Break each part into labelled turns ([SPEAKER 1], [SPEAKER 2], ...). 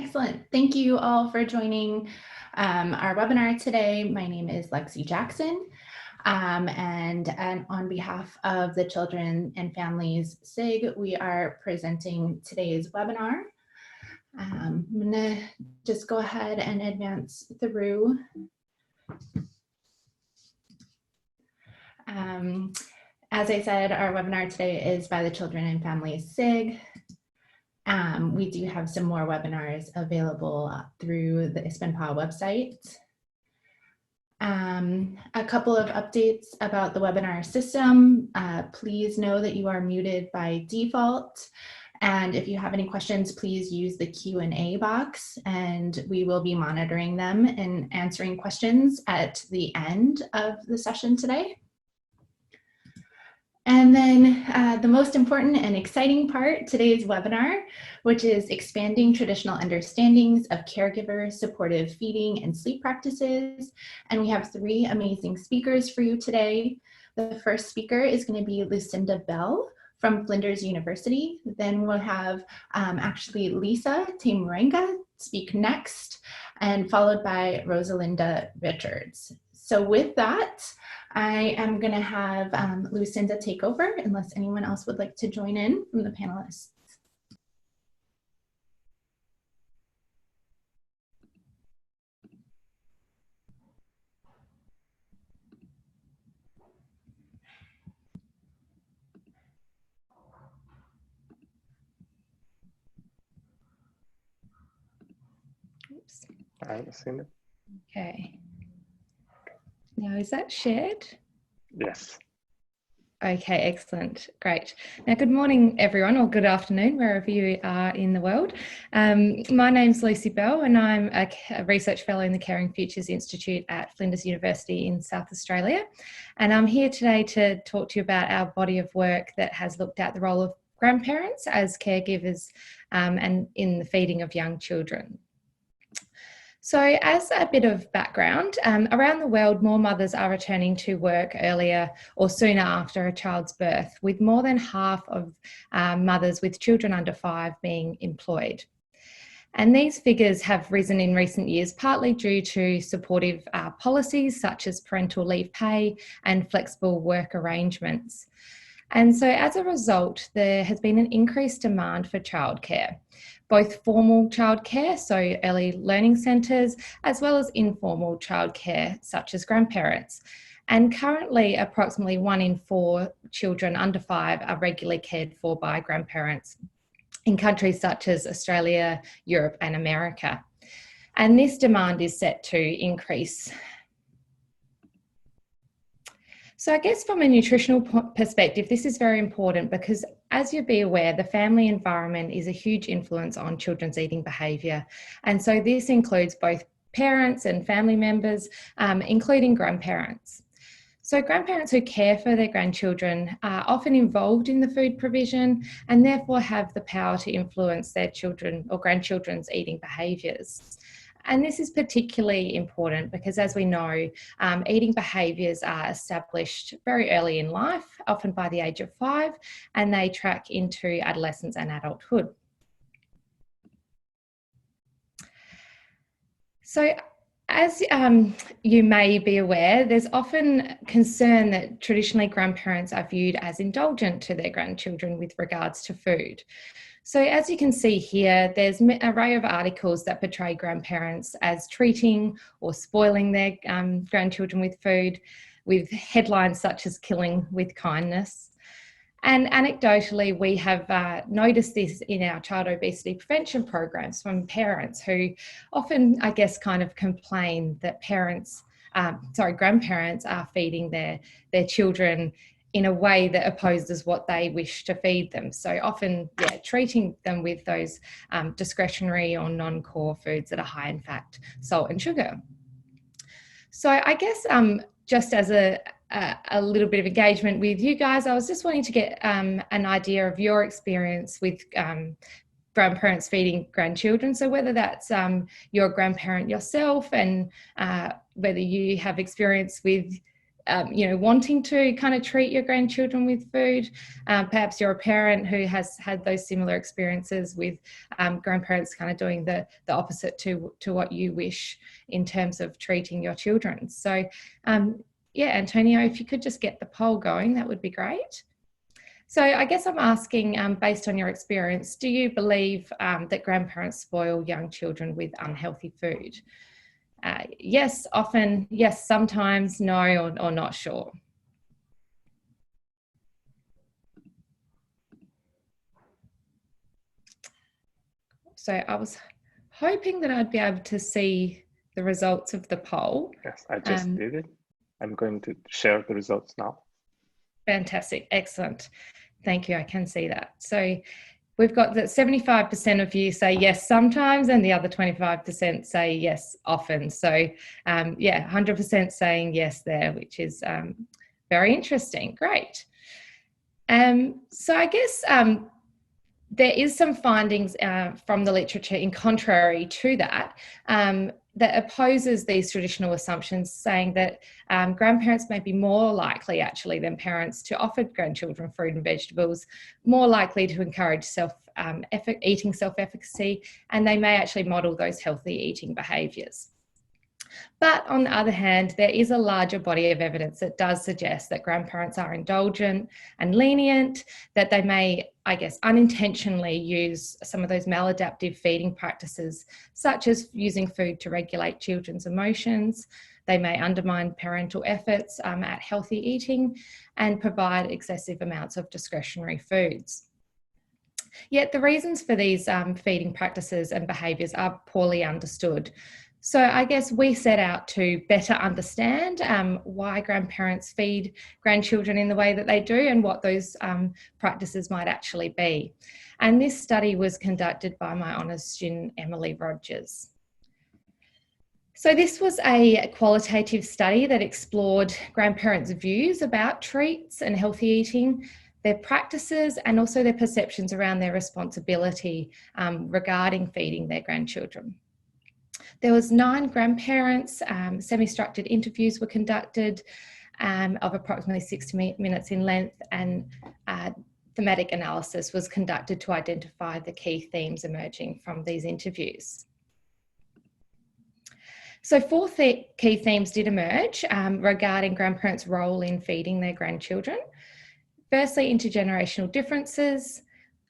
[SPEAKER 1] Excellent. Thank you all for joining our webinar today. My name is Lexie Jackson, and on behalf of the Children and Families SIG, we are presenting today's webinar. I'm going to just go ahead and advance through. As I said, our webinar today is by the Children and Families SIG. We do have some more webinars available through the ISBNPA website. A couple of updates about the webinar system. Please know that you are muted by default. And if you have any questions, please use the Q&A box and we will be monitoring them and answering questions at the end of the session today. And then the most important and exciting part, today's webinar, which is expanding traditional understandings of caregiver supportive feeding and sleep practices. And we have three amazing speakers for you today. The first speaker is going to be Lucinda Bell from Flinders University. Then we'll have actually Lisa Morenga speak next, and followed by Rosalinda Richards. So with that, I am going to have Lucinda take over unless anyone else would like to join in from the panelists. Oops.
[SPEAKER 2] Hi, Lucinda.
[SPEAKER 3] Okay. Now, is that shared?
[SPEAKER 2] Yes.
[SPEAKER 3] Okay, excellent. Great. Now, good morning, everyone, or good afternoon, wherever you are in the world. My name's Lucy Bell, and I'm a research fellow in the Caring Futures Institute at Flinders University in South Australia. And I'm here today to talk to you about our body of work that has looked at the role of grandparents as caregivers and in the feeding of young children. So as a bit of background, around the world, more mothers are returning to work earlier or sooner after a child's birth, with more than half of mothers with children under 5 being employed. And these figures have risen in recent years, partly due to supportive policies such as parental leave pay and flexible work arrangements. And so as a result, there has been an increased demand for childcare, both formal childcare, so early learning centres, as well as informal childcare, such as grandparents. And currently, approximately 1 in 4 children under 5 are regularly cared for by grandparents in countries such as Australia, Europe, and America. And this demand is set to increase. So I guess from a nutritional perspective, this is very important because, as you'll be aware, the family environment is a huge influence on children's eating behaviour. And so this includes both parents and family members, including grandparents. So grandparents who care for their grandchildren are often involved in the food provision and therefore have the power to influence their children or grandchildren's eating behaviours. And this is particularly important because, as we know, eating behaviours are established very early in life, often by the age of 5, and they track into adolescence and adulthood. So, as you may be aware, there's often concern that traditionally grandparents are viewed as indulgent to their grandchildren with regards to food. So as you can see here, there's an array of articles that portray grandparents as treating or spoiling their grandchildren with food, with headlines such as "killing with kindness." And anecdotally, we have noticed this in our child obesity prevention programs from parents who often, I guess, kind of complain that grandparents are feeding their children in a way that opposes what they wish to feed them. So often, treating them with those discretionary or non-core foods that are high in fat, salt and sugar. So I guess just as a little bit of engagement with you guys, I was just wanting to get an idea of your experience with grandparents feeding grandchildren. So whether that's your grandparent yourself and whether you have experience with wanting to kind of treat your grandchildren with food. Perhaps you're a parent who has had those similar experiences with grandparents kind of doing the opposite to what you wish in terms of treating your children. So yeah, Antonio, if you could just get the poll going, that would be great. So I guess I'm asking, based on your experience, do you believe that grandparents spoil young children with unhealthy food? Yes, often, yes, sometimes, no, or not sure. So I was hoping that I'd be able to see the results of the poll.
[SPEAKER 2] Yes, I just did it. I'm going to share the results now.
[SPEAKER 3] Fantastic, excellent. Thank you, I can see that. So we've got that 75% of you say yes sometimes, and the other 25% say yes often. So yeah, 100% saying yes there, which is very interesting. Great. So I guess there is some findings from the literature in contrary to that, that opposes these traditional assumptions, saying that grandparents may be more likely actually than parents to offer grandchildren fruit and vegetables, more likely to encourage eating self-efficacy, and they may actually model those healthy eating behaviours. But on the other hand, there is a larger body of evidence that does suggest that grandparents are indulgent and lenient, that they may, I guess, unintentionally use some of those maladaptive feeding practices, such as using food to regulate children's emotions. They may undermine parental efforts at healthy eating and provide excessive amounts of discretionary foods. Yet the reasons for these feeding practices and behaviours are poorly understood. So I guess we set out to better understand why grandparents feed grandchildren in the way that they do and what those practices might actually be. And this study was conducted by my honours student, Emily Rogers. So this was a qualitative study that explored grandparents' views about treats and healthy eating, their practices, and also their perceptions around their responsibility regarding feeding their grandchildren. There was 9 grandparents, semi-structured interviews were conducted of approximately 60 minutes in length, and thematic analysis was conducted to identify the key themes emerging from these interviews. So 4 key themes did emerge regarding grandparents' role in feeding their grandchildren. Firstly, intergenerational differences,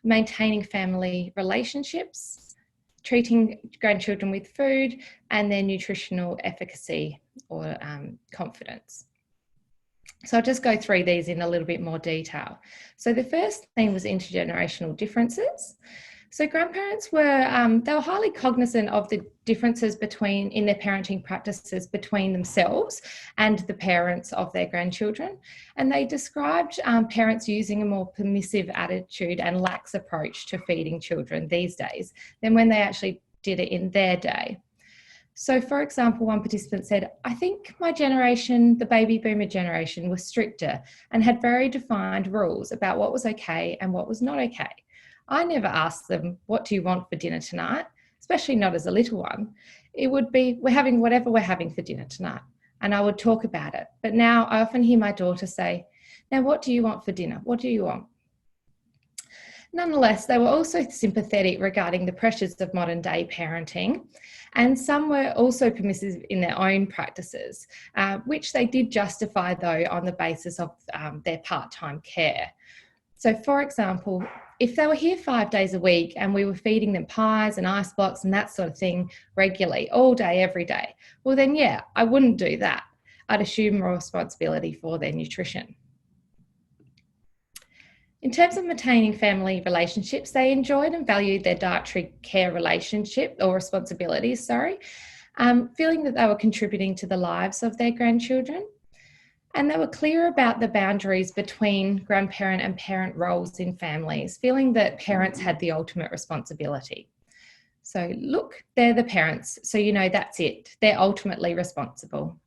[SPEAKER 3] maintaining family relationships, treating grandchildren with food, and their nutritional efficacy or confidence. So I'll just go through these in a little bit more detail. So the first thing was intergenerational differences. So grandparents were, they were highly cognizant of the differences in their parenting practices between themselves and the parents of their grandchildren. And they described parents using a more permissive attitude and lax approach to feeding children these days than when they actually did it in their day. So for example, one participant said, "I think my generation, the baby boomer generation, was stricter and had very defined rules about what was okay and what was not okay. I never asked them, 'What do you want for dinner tonight?' Especially not as a little one. It would be, 'We're having whatever we're having for dinner tonight.' And I would talk about it. But now I often hear my daughter say, 'Now what do you want for dinner? What do you want?'" Nonetheless, they were also sympathetic regarding the pressures of modern day parenting, and some were also permissive in their own practices, which they did justify though on the basis of their part-time care. So for example, if they were here 5 days a week and we were feeding them pies and ice blocks and that sort of thing regularly, all day, every day, well then yeah, I wouldn't do that. I'd assume more responsibility for their nutrition. In terms of maintaining family relationships, they enjoyed and valued their dietary care relationship or responsibilities, feeling that they were contributing to the lives of their grandchildren. And they were clear about the boundaries between grandparent and parent roles in families, feeling that parents had the ultimate responsibility. So look, they're the parents, so you know that's it. They're ultimately responsible.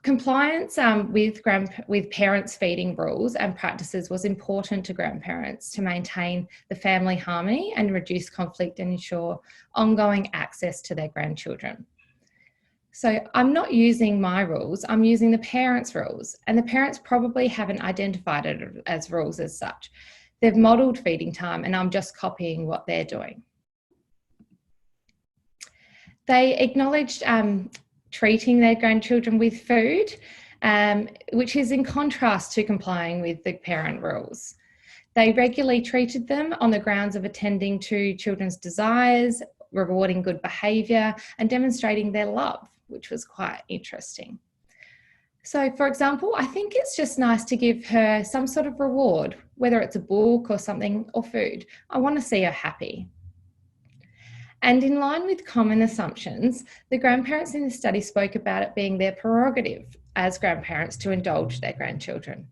[SPEAKER 3] Compliance with parents' feeding rules and practices was important to grandparents to maintain the family harmony and reduce conflict and ensure ongoing access to their grandchildren. So I'm not using my rules, I'm using the parents' rules, and the parents probably haven't identified it as rules as such. They've modelled feeding time and I'm just copying what they're doing. They acknowledged treating their grandchildren with food, which is in contrast to complying with the parent rules. They regularly treated them on the grounds of attending to children's desires, rewarding good behaviour and demonstrating their love, which was quite interesting. So, for example, I think it's just nice to give her some sort of reward, whether it's a book or something or food. I want to see her happy. And in line with common assumptions, the grandparents in the study spoke about it being their prerogative as grandparents to indulge their grandchildren.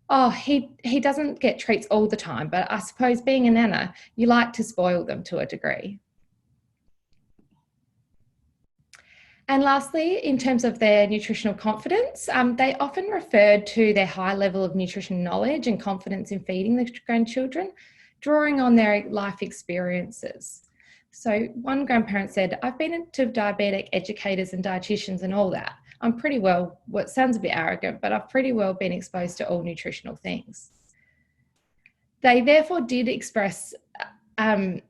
[SPEAKER 3] Oh, he doesn't get treats all the time, but I suppose being a nana, you like to spoil them to a degree. And lastly, in terms of their nutritional confidence, they often referred to their high level of nutrition knowledge and confidence in feeding the grandchildren, drawing on their life experiences. So one grandparent said, I've been to diabetic educators and dietitians and all that. I'm pretty well, what sounds a bit arrogant, but I've pretty well been exposed to all nutritional things. They therefore didn't express a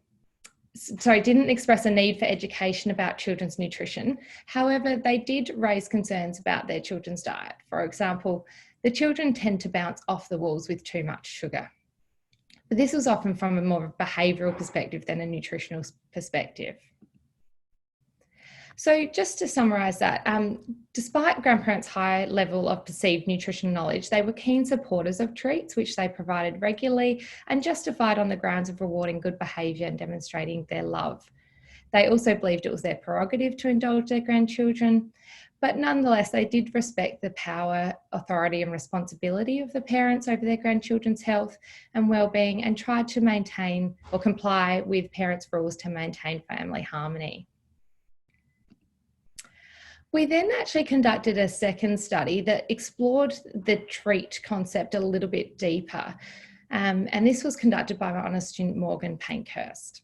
[SPEAKER 3] need for education about children's nutrition. However, they did raise concerns about their children's diet. For example, the children tend to bounce off the walls with too much sugar. But this was often from a more behavioural perspective than a nutritional perspective. So just to summarise that, despite grandparents' high level of perceived nutrition knowledge, they were keen supporters of treats, which they provided regularly and justified on the grounds of rewarding good behaviour and demonstrating their love. They also believed it was their prerogative to indulge their grandchildren, but nonetheless, they did respect the power, authority and responsibility of the parents over their grandchildren's health and well-being and tried to maintain or comply with parents' rules to maintain family harmony. We then actually conducted a second study that explored the treat concept a little bit deeper. And this was conducted by my honour student, Morgan Pankhurst.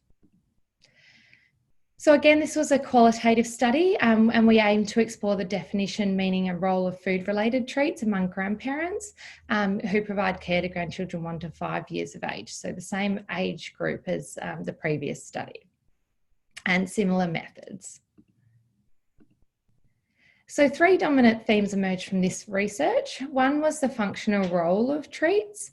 [SPEAKER 3] So again, this was a qualitative study and we aimed to explore the definition, meaning and role of food-related treats among grandparents who provide care to grandchildren 1 to 5 years of age. So the same age group as the previous study and similar methods. So 3 dominant themes emerged from this research. 1 was the functional role of treats,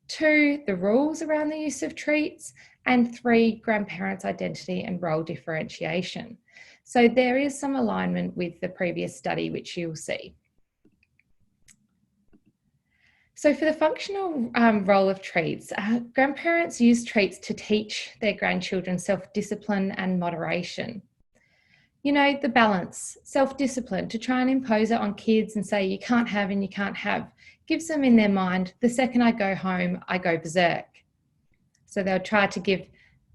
[SPEAKER 3] 2, the rules around the use of treats, and 3, grandparents' identity and role differentiation. So there is some alignment with the previous study, which you'll see. So for the functional role of treats, grandparents use treats to teach their grandchildren self-discipline and moderation. You know, the balance, self-discipline, to try and impose it on kids and say you can't have and you can't have, gives them in their mind, the second I go home, I go berserk. So they'll try to give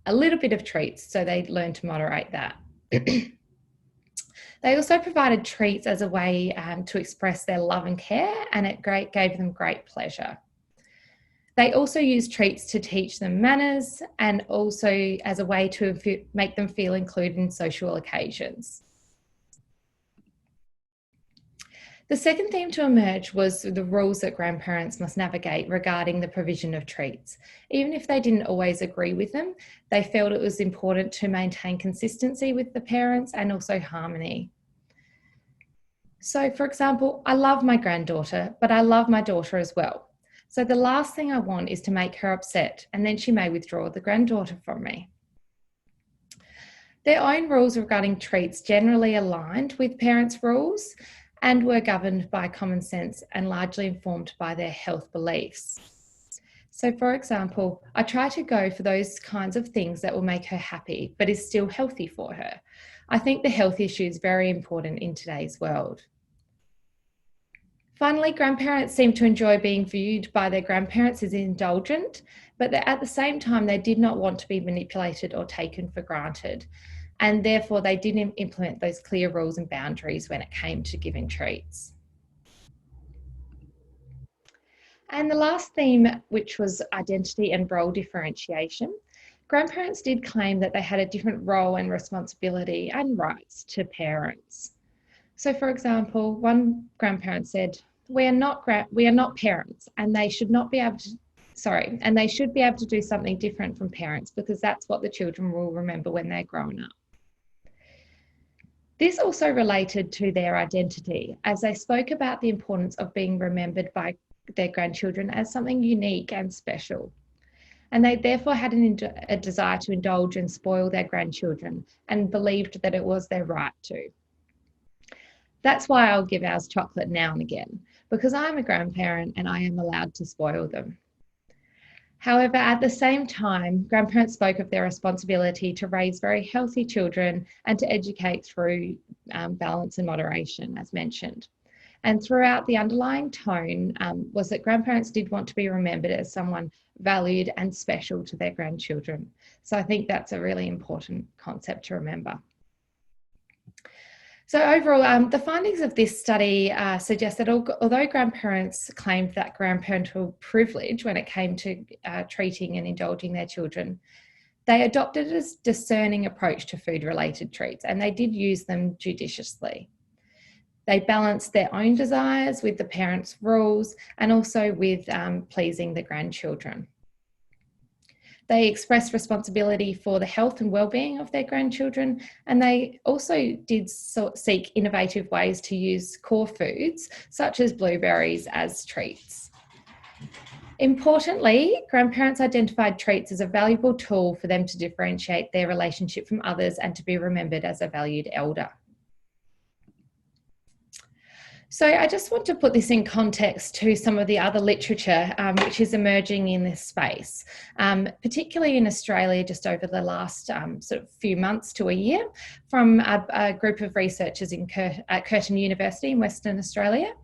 [SPEAKER 3] a little bit of treats so they learn to moderate that. They also provided treats as a way to express their love and care, and it gave them great pleasure. They also used treats to teach them manners and also as a way to make them feel included in social occasions. The second theme to emerge was the rules that grandparents must navigate regarding the provision of treats. Even if they didn't always agree with them, they felt it was important to maintain consistency with the parents and also harmony. So, for example, I love my granddaughter, but I love my daughter as well. So the last thing I want is to make her upset, and then she may withdraw the granddaughter from me. Their own rules regarding treats generally aligned with parents' rules and were governed by common sense and largely informed by their health beliefs. So for example, I try to go for those kinds of things that will make her happy, but is still healthy for her. I think the health issue is very important in today's world. Finally, grandparents seem to enjoy being viewed by their grandparents as indulgent, but at the same time, they did not want to be manipulated or taken for granted. And therefore, they didn't implement those clear rules and boundaries when it came to giving treats. And the last theme, which was identity and role differentiation, grandparents did claim that they had a different role and responsibility and rights to parents. So for example, one grandparent said, we are not parents, and they should not be able to, and they should be able to do something different from parents because that's what the children will remember when they're grown up. This also related to their identity, as they spoke about the importance of being remembered by their grandchildren as something unique and special. And they therefore had a desire to indulge and spoil their grandchildren and believed that it was their right to. That's why I'll give ours chocolate now and again, because I'm a grandparent and I am allowed to spoil them. However, at the same time, grandparents spoke of their responsibility to raise very healthy children and to educate through balance and moderation, as mentioned. And throughout, the underlying tone was that grandparents did want to be remembered as someone valued and special to their grandchildren. So I think that's a really important concept to remember. So overall, the findings of this study suggest that although grandparents claimed that grandparental privilege when it came to treating and indulging their children, they adopted a discerning approach to food-related treats, and they did use them judiciously. They balanced their own desires with the parents' rules and also with pleasing the grandchildren. They expressed responsibility for the health and well-being of their grandchildren, and they also did seek innovative ways to use core foods, such as blueberries, as treats. Importantly, grandparents identified treats as a valuable tool for them to differentiate their relationship from others and to be remembered as a valued elder. So I just want to put this in context to some of the other literature which is emerging in this space, particularly in Australia just over the last sort of few months to a year, from a group of researchers at Curtin University in Western Australia.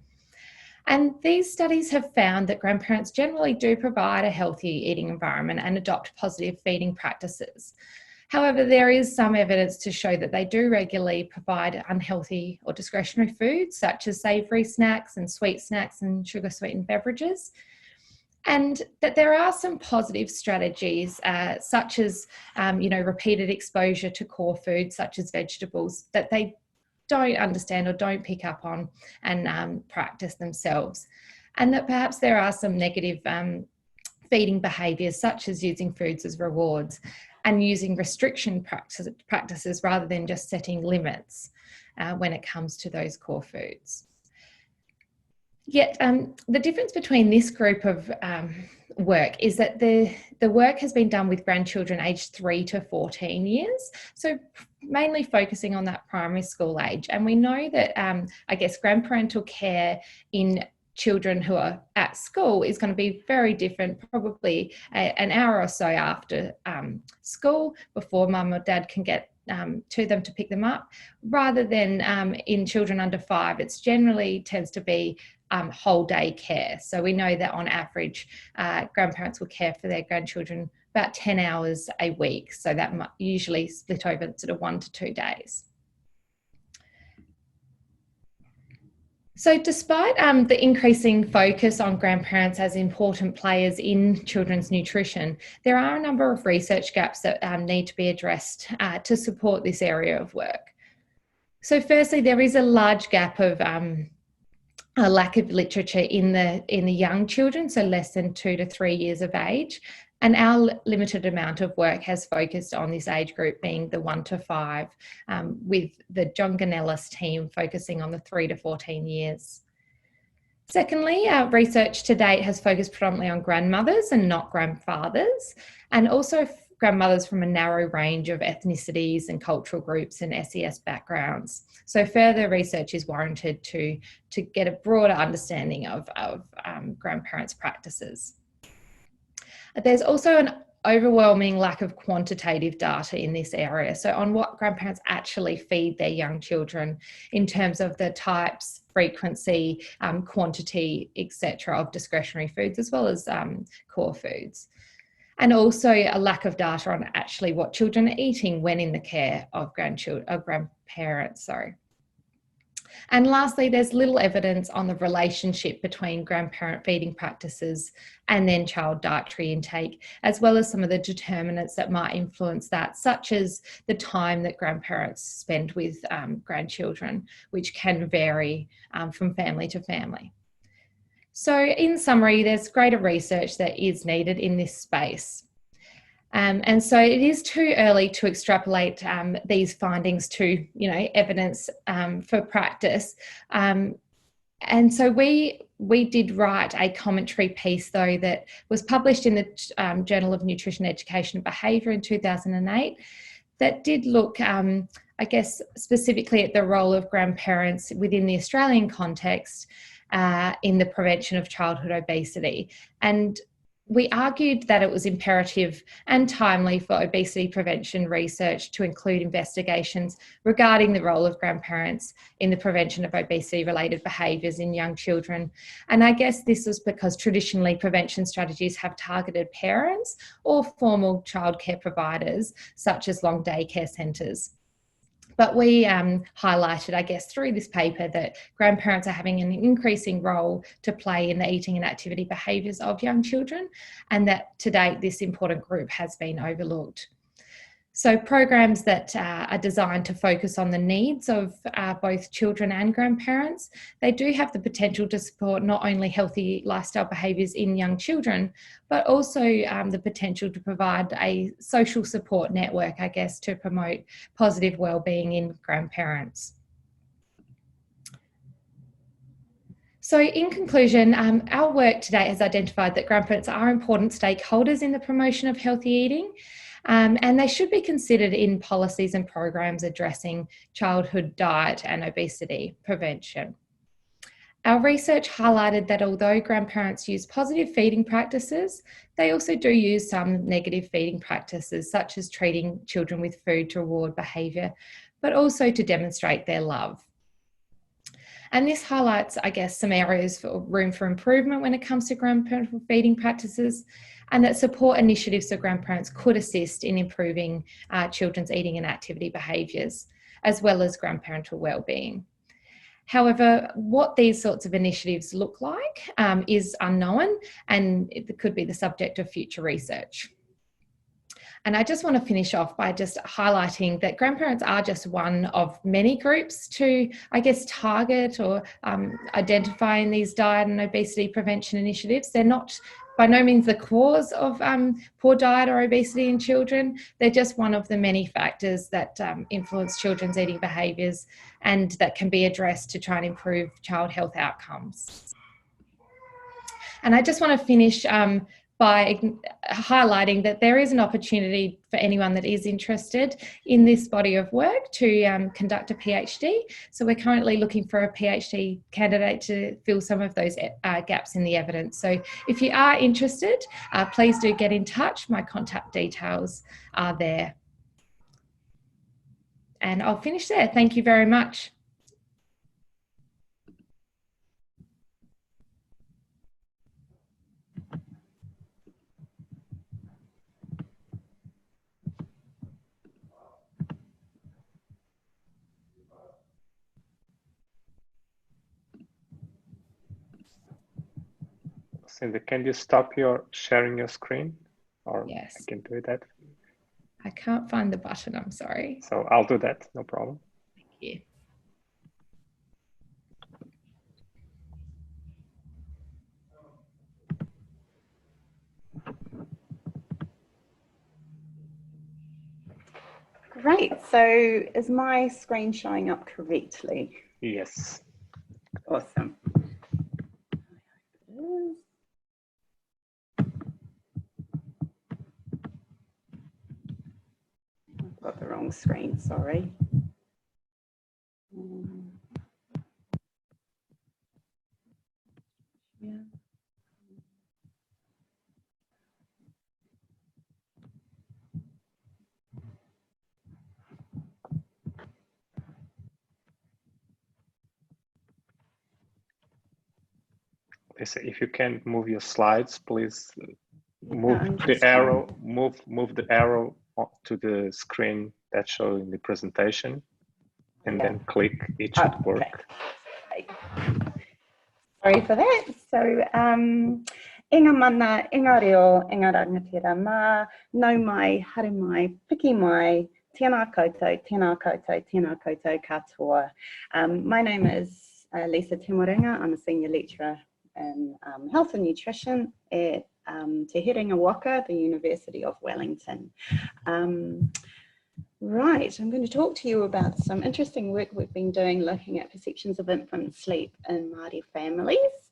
[SPEAKER 3] And these studies have found that grandparents generally do provide a healthy eating environment and adopt positive feeding practices. However, there is some evidence to show that they do regularly provide unhealthy or discretionary foods, such as savoury snacks and sweet snacks and sugar-sweetened beverages. And that there are some positive strategies, such as, repeated exposure to core foods, such as vegetables, that they don't understand or don't pick up on and practice themselves. And that perhaps there are some negative feeding behaviours, such as using foods as rewards and using restriction practices rather than just setting limits when it comes to those core foods. Yet the difference between this group of work is that the work has been done with grandchildren aged 3 to 14 years, so mainly focusing on that primary school age. And we know that, grandparental care in children who are at school is going to be very different, probably an hour or so after school, before mum or dad can get to them to pick them up, rather than in children under 5. It's generally tends to be whole day care. So we know that on average, grandparents will care for their grandchildren about 10 hours a week. So that might usually split over sort of 1 to 2 days. So despite the increasing focus on grandparents as important players in children's nutrition, there are a number of research gaps that need to be addressed to support this area of work. So firstly, there is a large gap of a lack of literature in the young children, so less than 2 to 3 years of age. And our limited amount of work has focused on this age group being the 1 to 5, with the John Ganellis team focusing on the 3 to 14 years. Secondly, our research to date has focused predominantly on grandmothers and not grandfathers, and also grandmothers from a narrow range of ethnicities and cultural groups and SES backgrounds. So further research is warranted to get a broader understanding of grandparents' practices. There's also an overwhelming lack of quantitative data in this area, so on what grandparents actually feed their young children in terms of the types, frequency, quantity, etc. of discretionary foods, as well as core foods. And also a lack of data on actually what children are eating when in the care of grandparents. And lastly, there's little evidence on the relationship between grandparent feeding practices and then child dietary intake, as well as some of the determinants that might influence that, such as the time that grandparents spend with grandchildren, which can vary from family to family. So in summary, there's greater research that is needed in this space. And so it is too early to extrapolate these findings to, evidence for practice. And so we did write a commentary piece, though, that was published in the Journal of Nutrition, Education and Behaviour in 2008 that did look, I guess, specifically at the role of grandparents within the Australian context in the prevention of childhood obesity. And we argued that it was imperative and timely for obesity prevention research to include investigations regarding the role of grandparents in the prevention of obesity-related behaviours in young children. And I guess this was because traditionally prevention strategies have targeted parents or formal childcare providers, such as long daycare centres. But we highlighted, I guess, through this paper that grandparents are having an increasing role to play in the eating and activity behaviours of young children, and that to date this important group has been overlooked. So programs that are designed to focus on the needs of both children and grandparents, they do have the potential to support not only healthy lifestyle behaviours in young children, but also the potential to provide a social support network, I guess, to promote positive wellbeing in grandparents. So in conclusion, our work today has identified that grandparents are important stakeholders in the promotion of healthy eating. And they should be considered in policies and programs addressing childhood diet and obesity prevention. Our research highlighted that although grandparents use positive feeding practices, they also do use some negative feeding practices, such as treating children with food to reward behaviour, but also to demonstrate their love. And this highlights, I guess, some areas for room for improvement when it comes to grandparental feeding practices, and that support initiatives for grandparents could assist in improving children's eating and activity behaviours, as well as grandparental wellbeing. However, what these sorts of initiatives look like is unknown, and it could be the subject of future research. And I just want to finish off by just highlighting that grandparents are just one of many groups to, I guess, target or identify in these diet and obesity prevention initiatives. They're not by no means the cause of poor diet or obesity in children. They're just one of the many factors that influence children's eating behaviours and that can be addressed to try and improve child health outcomes. And I just want to finish by highlighting that there is an opportunity for anyone that is interested in this body of work to conduct a PhD. So we're currently looking for a PhD candidate to fill some of those gaps in the evidence. So if you are interested, please do get in touch. My contact details are there. And I'll finish there. Thank you very much.
[SPEAKER 2] Cindy, can you stop sharing your screen? Or
[SPEAKER 3] yes.
[SPEAKER 2] I can do that.
[SPEAKER 3] I can't find the button, I'm sorry.
[SPEAKER 2] So I'll do that, no problem.
[SPEAKER 3] Thank you.
[SPEAKER 4] Great, so is my screen showing up correctly?
[SPEAKER 2] Yes.
[SPEAKER 4] Awesome. I've got the wrong screen, sorry. Yeah.
[SPEAKER 2] If you can move your slides, please move the arrow. Move the arrow to the screen that's showing the presentation, and then click it should work.
[SPEAKER 4] Okay. Sorry for that. So, inga mana, inga reo, inga rangatira mā, nau mai, haere mai, piki mai, tēnā koutou, tēnā koutou, tēnā koutou katoa. My name is Lisa Te Morenga. I'm a senior lecturer in health and nutrition at Te Herenga Waka, the University of Wellington. Right, I'm going to talk to you about some interesting work we've been doing looking at perceptions of infant sleep in Māori families.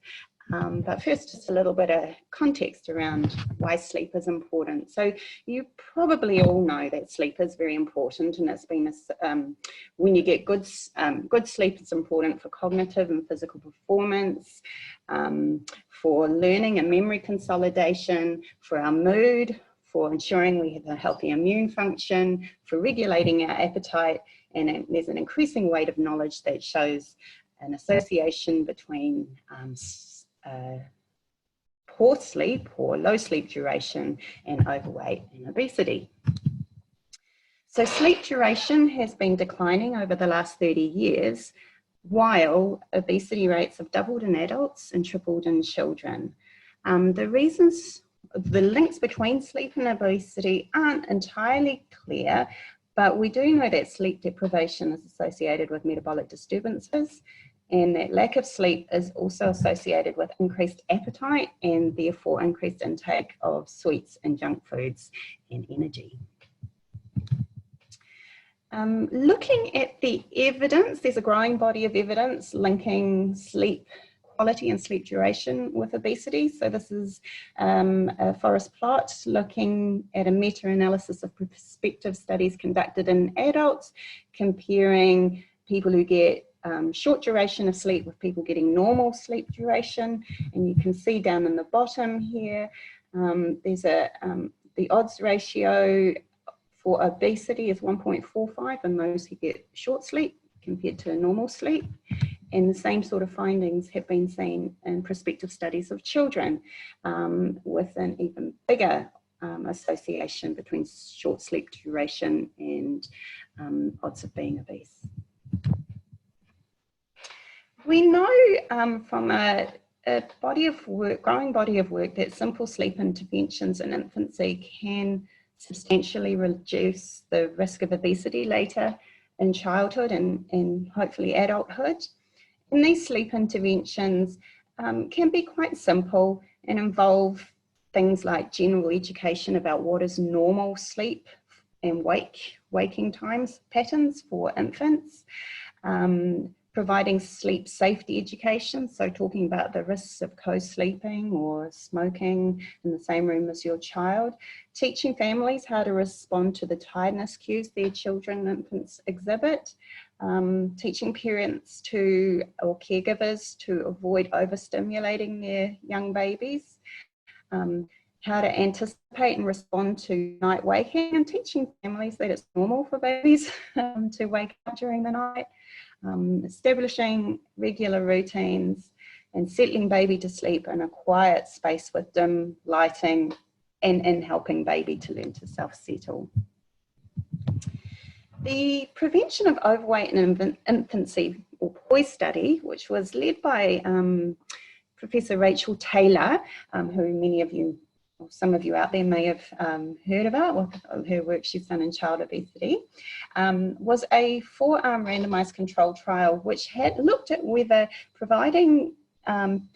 [SPEAKER 4] But first, just a little bit of context around why sleep is important. So you probably all know that sleep is very important, and it's been when you get good sleep, it's important for cognitive and physical performance, for learning and memory consolidation, for our mood, for ensuring we have a healthy immune function, for regulating our appetite, and there's an increasing weight of knowledge that shows an association between poor sleep or low sleep duration and overweight and obesity. So sleep duration has been declining over the last 30 years, while obesity rates have doubled in adults and tripled in children. The links between sleep and obesity aren't entirely clear, but we do know that sleep deprivation is associated with metabolic disturbances, and that lack of sleep is also associated with increased appetite and therefore increased intake of sweets and junk foods and energy. Looking at the evidence, there's a growing body of evidence linking sleep quality and sleep duration with obesity. So this is a forest plot looking at a meta-analysis of prospective studies conducted in adults, comparing people who get short duration of sleep with people getting normal sleep duration. And you can see down in the bottom here, there's the odds ratio for obesity is 1.45 in those who get short sleep compared to normal sleep. And the same sort of findings have been seen in prospective studies of children, with an even bigger association between short sleep duration and odds of being obese. We know from a growing body of work that simple sleep interventions in infancy can substantially reduce the risk of obesity later in childhood and hopefully adulthood. And these sleep interventions can be quite simple and involve things like general education about what is normal sleep and waking times patterns for infants, providing sleep safety education, so talking about the risks of co-sleeping or smoking in the same room as your child, teaching families how to respond to the tiredness cues their children and infants exhibit, teaching parents or caregivers to avoid overstimulating their young babies, how to anticipate and respond to night waking, and teaching families that it's normal for babies to wake up during the night, establishing regular routines and settling baby to sleep in a quiet space with dim lighting, and helping baby to learn to self-settle. The prevention of overweight in infancy, or POI study, which was led by Professor Rachel Taylor, who many of you, or some of you out there may have heard about, or her work she's done in child obesity, was a 4-arm randomized controlled trial which had looked at whether providing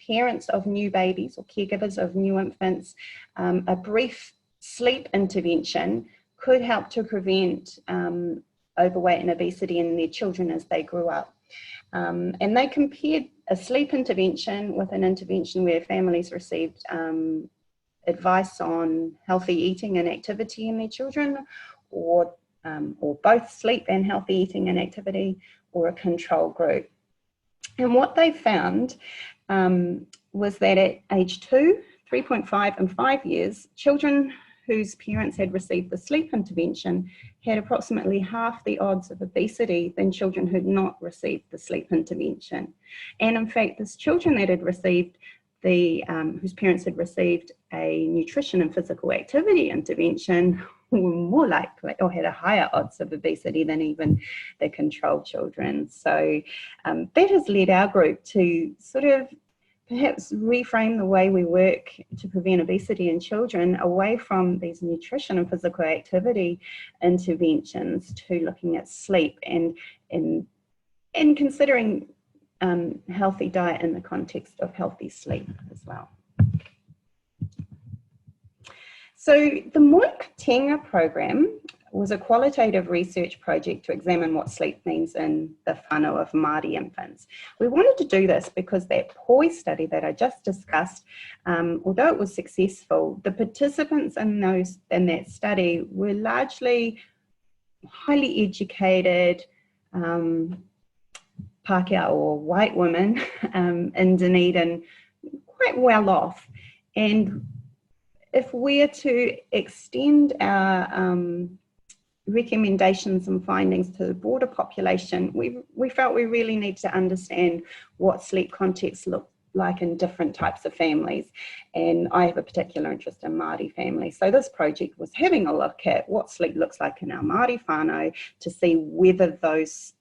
[SPEAKER 4] parents of new babies or caregivers of new infants a brief sleep intervention could help to prevent overweight and obesity in their children as they grew up. And they compared a sleep intervention with an intervention where families received advice on healthy eating and activity in their children, or both sleep and healthy eating and activity, or a control group. And what they found was that at age 2, 3.5 and 5 years, children whose parents had received the sleep intervention had approximately half the odds of obesity than children who had not received the sleep intervention. And in fact, these children that had received whose parents had received a nutrition and physical activity intervention were more likely or had a higher odds of obesity than even the control children. So that has led our group to sort of perhaps reframe the way we work to prevent obesity in children away from these nutrition and physical activity interventions to looking at sleep and considering healthy diet in the context of healthy sleep as well. So the Morenga program was a qualitative research project to examine what sleep means in the whānau of Māori infants. We wanted to do this because that POI study that I just discussed, although it was successful, the participants in that study were largely highly educated, Pākehā or white women in Dunedin, quite well off. And if we're to extend our recommendations and findings to the broader population, we felt we really need to understand what sleep contexts look like in different types of families. And I have a particular interest in Māori families. So this project was having a look at what sleep looks like in our Māori whānau to see whether those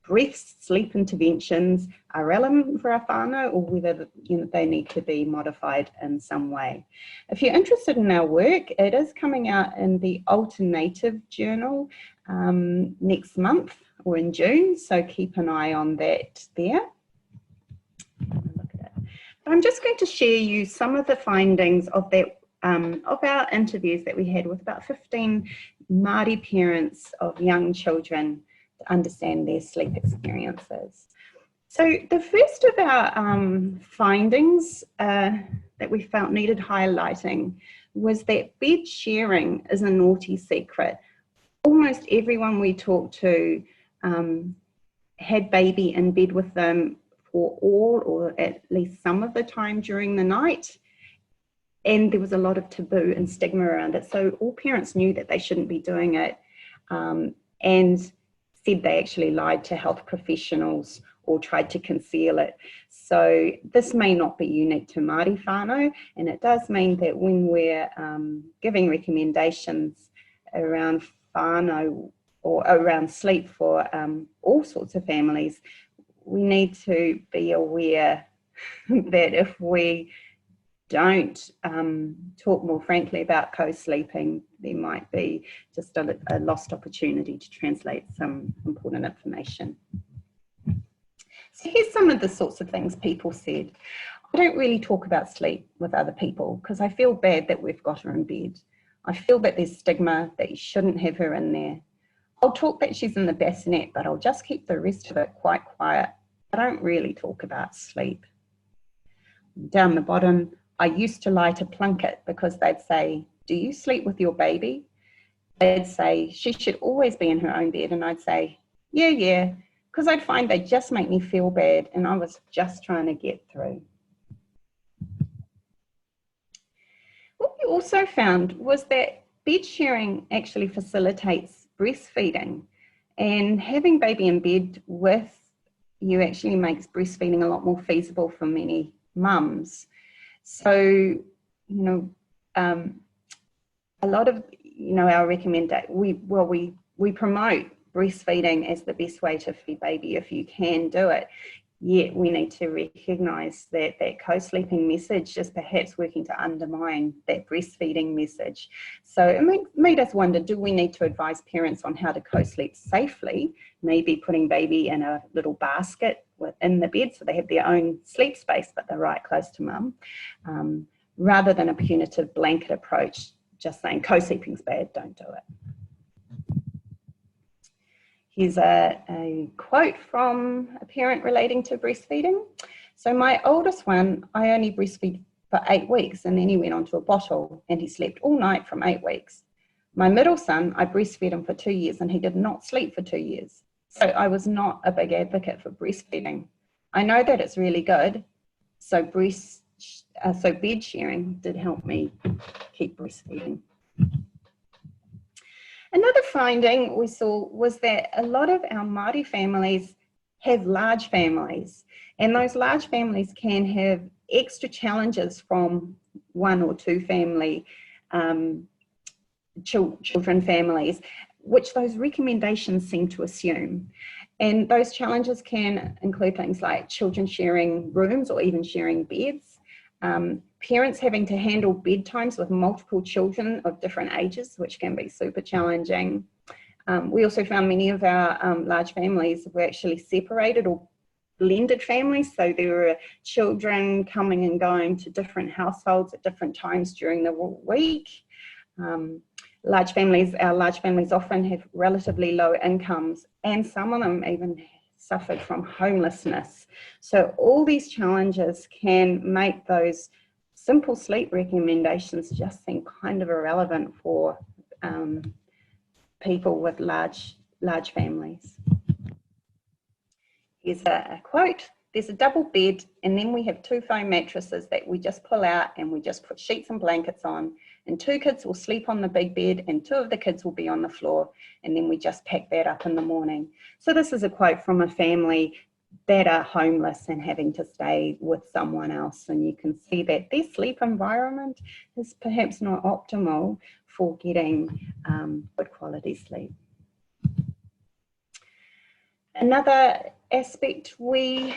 [SPEAKER 4] brief sleep interventions are relevant for our whānau or whether they need to be modified in some way. If you're interested in our work, it is coming out in the Alternative Journal next month or in June, so keep an eye on that there. I'm just going to share you some of the findings of that of our interviews that we had with about 15 Māori parents of young children to understand their sleep experiences. So the first of our findings that we felt needed highlighting was that bed sharing is a naughty secret. Almost everyone we talked to had baby in bed with them for all or at least some of the time during the night. And there was a lot of taboo and stigma around it. So all parents knew that they shouldn't be doing it and said they actually lied to health professionals or tried to conceal it. So this may not be unique to Māori whānau, and it does mean that when we're giving recommendations around whānau or around sleep for all sorts of families, we need to be aware that if we don't talk more frankly about co-sleeping, there might be just a lost opportunity to translate some important information. So here's some of the sorts of things people said. I don't really talk about sleep with other people because I feel bad that we've got her in bed. I feel that there's stigma that you shouldn't have her in there. I'll talk that she's in the bassinet, but I'll just keep the rest of it quite quiet. I don't really talk about sleep. Down the bottom, I used to lie to Plunkett because they'd say, do you sleep with your baby? They'd say, she should always be in her own bed. And I'd say, yeah, because I'd find they just make me feel bad and I was just trying to get through. What we also found was that bed sharing actually facilitates breastfeeding, and having baby in bed with you actually makes breastfeeding a lot more feasible for many mums. So, a lot of, our we promote breastfeeding as the best way to feed baby if you can do it. Yet we need to recognise that co-sleeping message is perhaps working to undermine that breastfeeding message. So it made us wonder, do we need to advise parents on how to co-sleep safely, maybe putting baby in a little basket within the bed so they have their own sleep space but they're right close to mum, rather than a punitive blanket approach, just saying co-sleeping's bad, don't do it. Here's a quote from a parent relating to breastfeeding. So my oldest one, I only breastfeed for 8 weeks and then he went onto a bottle and he slept all night from 8 weeks. My middle son, I breastfed him for 2 years and he did not sleep for 2 years. So I was not a big advocate for breastfeeding. I know that it's really good. So bed sharing did help me keep breastfeeding. Another finding we saw was that a lot of our Māori families have large families, and those large families can have extra challenges from 1 or 2 family children families, which those recommendations seem to assume. And those challenges can include things like children sharing rooms or even sharing beds, parents having to handle bedtimes with multiple children of different ages, which can be super challenging. We also found many of our large families were actually separated or blended families, so there were children coming and going to different households at different times during the week. Our large families often have relatively low incomes, and some of them even suffered from homelessness. So all these challenges can make those simple sleep recommendations just seem kind of irrelevant for people with large families. Here's a quote: "There's a double bed, and then we have 2 foam mattresses that we just pull out and we just put sheets and blankets on, and 2 kids will sleep on the big bed and 2 of the kids will be on the floor, and then we just pack that up in the morning." So this is a quote from a family that are homeless and having to stay with someone else, and you can see that their sleep environment is perhaps not optimal for getting good quality sleep. Another aspect we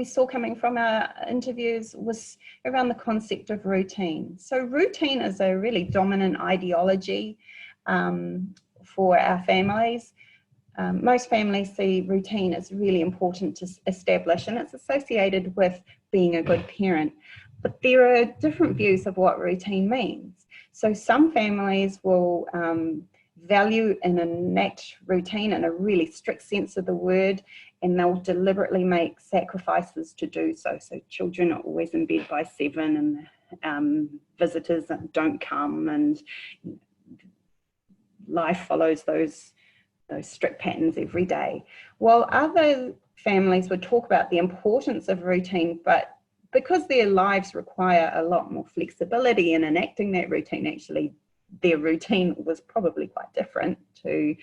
[SPEAKER 4] saw coming from our interviews was around the concept of routine. So routine is a really dominant ideology for our families. Most families see routine as really important to establish, and it's associated with being a good parent. But there are different views of what routine means. So some families will value and enact routine in a really strict sense of the word, and they'll deliberately make sacrifices to do so. So children are always in bed by 7, and visitors don't come, and life follows those strict patterns every day. While other families would talk about the importance of routine, but because their lives require a lot more flexibility in enacting that routine, actually their routine was probably quite different to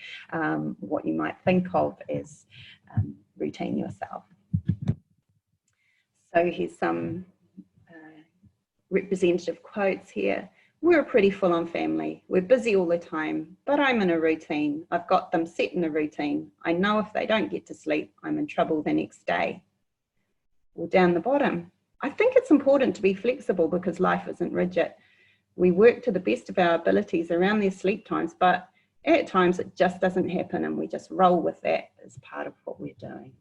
[SPEAKER 4] what you might think of as routine yourself. So here's some representative quotes here. "We're a pretty full-on family. We're busy all the time, but I'm in a routine. I've got them set in a routine. I know if they don't get to sleep, I'm in trouble the next day." Or down the bottom, "I think it's important to be flexible because life isn't rigid. We work to the best of our abilities around their sleep times, but at times it just doesn't happen, and we just roll with that as part of what we're doing."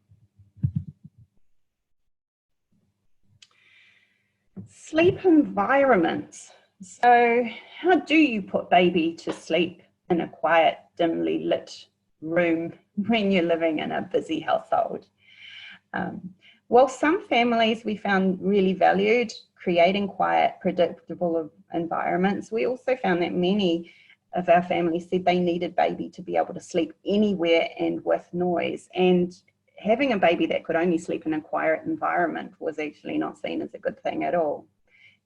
[SPEAKER 4] Sleep environments. So how do you put baby to sleep in a quiet, dimly lit room when you're living in a busy household? Well, some families we found really valued creating quiet, predictable environments. We also found that many of our families said they needed baby to be able to sleep anywhere and with noise. And having a baby that could only sleep in a quiet environment was actually not seen as a good thing at all.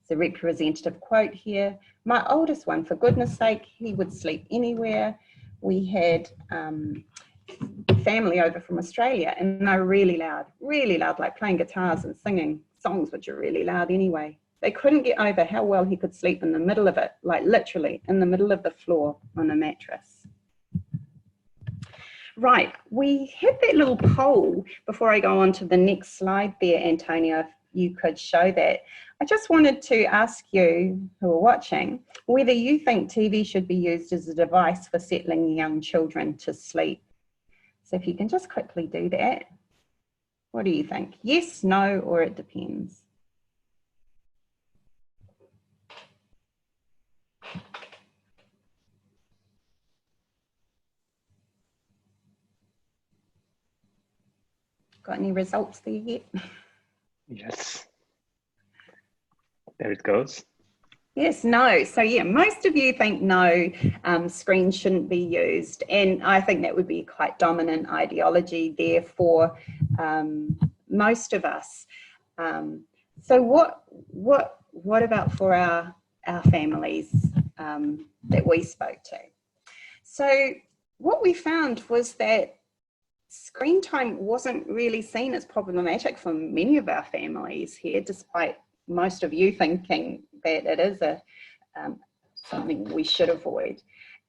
[SPEAKER 4] It's a representative quote here. "My oldest one, for goodness sake, he would sleep anywhere." We had family over from Australia, and they're really loud, like playing guitars and singing songs which are really loud anyway. They couldn't get over how well he could sleep in the middle of it, like literally in the middle of the floor on a mattress. Right, we had that little poll before I go on to the next slide there, Antonio, if you could show that. I just wanted to ask you who are watching whether you think TV should be used as a device for settling young children to sleep. So if you can just quickly do that. What do you think? Yes, no, or it depends? Got any results there yet?
[SPEAKER 2] Yes. There it goes.
[SPEAKER 4] Yes, no. So yeah, most of you think no, screens shouldn't be used. And I think that would be quite dominant ideology there for most of us. So what about for our families that we spoke to? So what we found was that screen time wasn't really seen as problematic for many of our families here, despite most of you thinking that it is something we should avoid.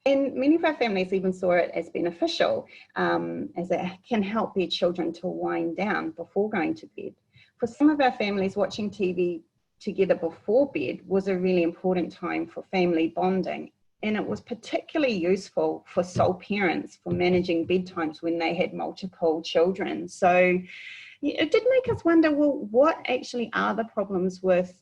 [SPEAKER 4] And many of our families even saw it as beneficial, as it can help their children to wind down before going to bed. For some of our families, watching TV together before bed was a really important time for family bonding. And it was particularly useful for sole parents for managing bedtimes when they had multiple children. So it did make us wonder, well, what actually are the problems with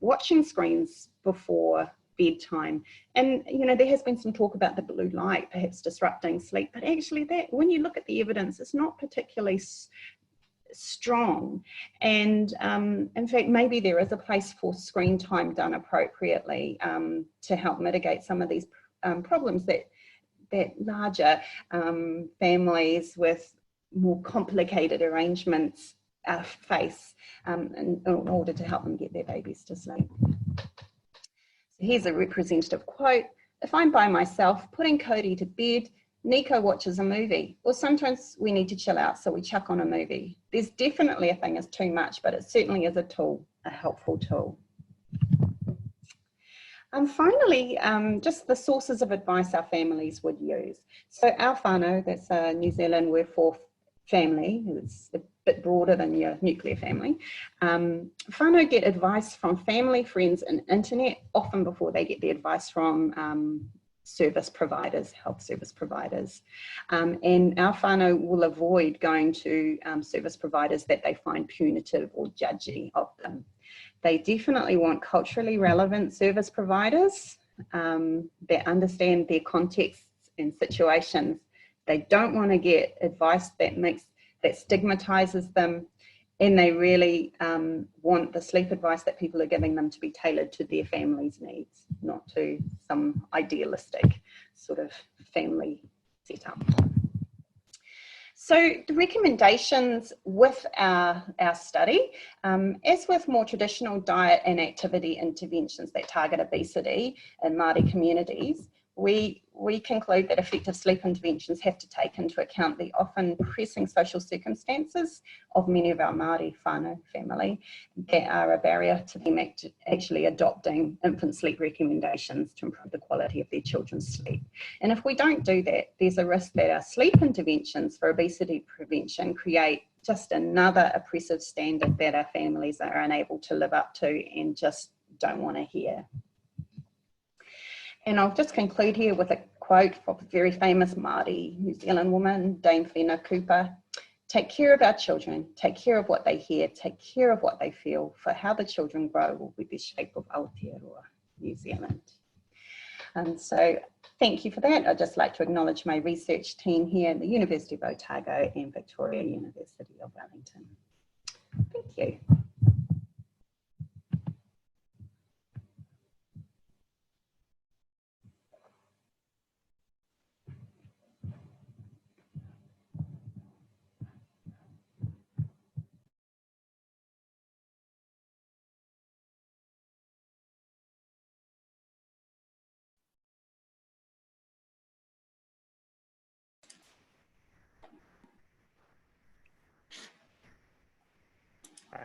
[SPEAKER 4] watching screens before bedtime? And there has been some talk about the blue light perhaps disrupting sleep, but actually that, when you look at the evidence, it's not particularly strong. And in fact, maybe there is a place for screen time done appropriately to help mitigate some of these problems that larger families with more complicated arrangements face in order to help them get their babies to sleep. So here's a representative quote. If I'm by myself, putting Cody to bed, Nico watches a movie, or sometimes we need to chill out, so we chuck on a movie. There's definitely a thing as too much, but it certainly is a tool, a helpful tool. And finally, just the sources of advice our families would use. So our whānau, that's a New Zealand Word4 family, it's a bit broader than your nuclear family. Whānau get advice from family, friends, and internet, often before they get the advice from service providers, health service providers. And our whānau will avoid going to service providers that they find punitive or judgy of them. They definitely want culturally relevant service providers that understand their contexts and situations. They don't want to get advice that stigmatizes them, and they really want the sleep advice that people are giving them to be tailored to their family's needs, not to some idealistic sort of family setup. So the recommendations with our study, as with more traditional diet and activity interventions that target obesity in Māori communities, we conclude that effective sleep interventions have to take into account the often pressing social circumstances of many of our Māori whānau family that are a barrier to them actually adopting infant sleep recommendations to improve the quality of their children's sleep. And if we don't do that, there's a risk that our sleep interventions for obesity prevention create just another oppressive standard that our families are unable to live up to and just don't want to hear. And I'll just conclude here with a quote from a very famous Māori New Zealand woman, Dame Whina Cooper. Take care of our children, take care of what they hear, take care of what they feel, for how the children grow will be the shape of Aotearoa, New Zealand. And so thank you for that. I'd just like to acknowledge my research team here at the University of Otago and Victoria University of Wellington. Thank you.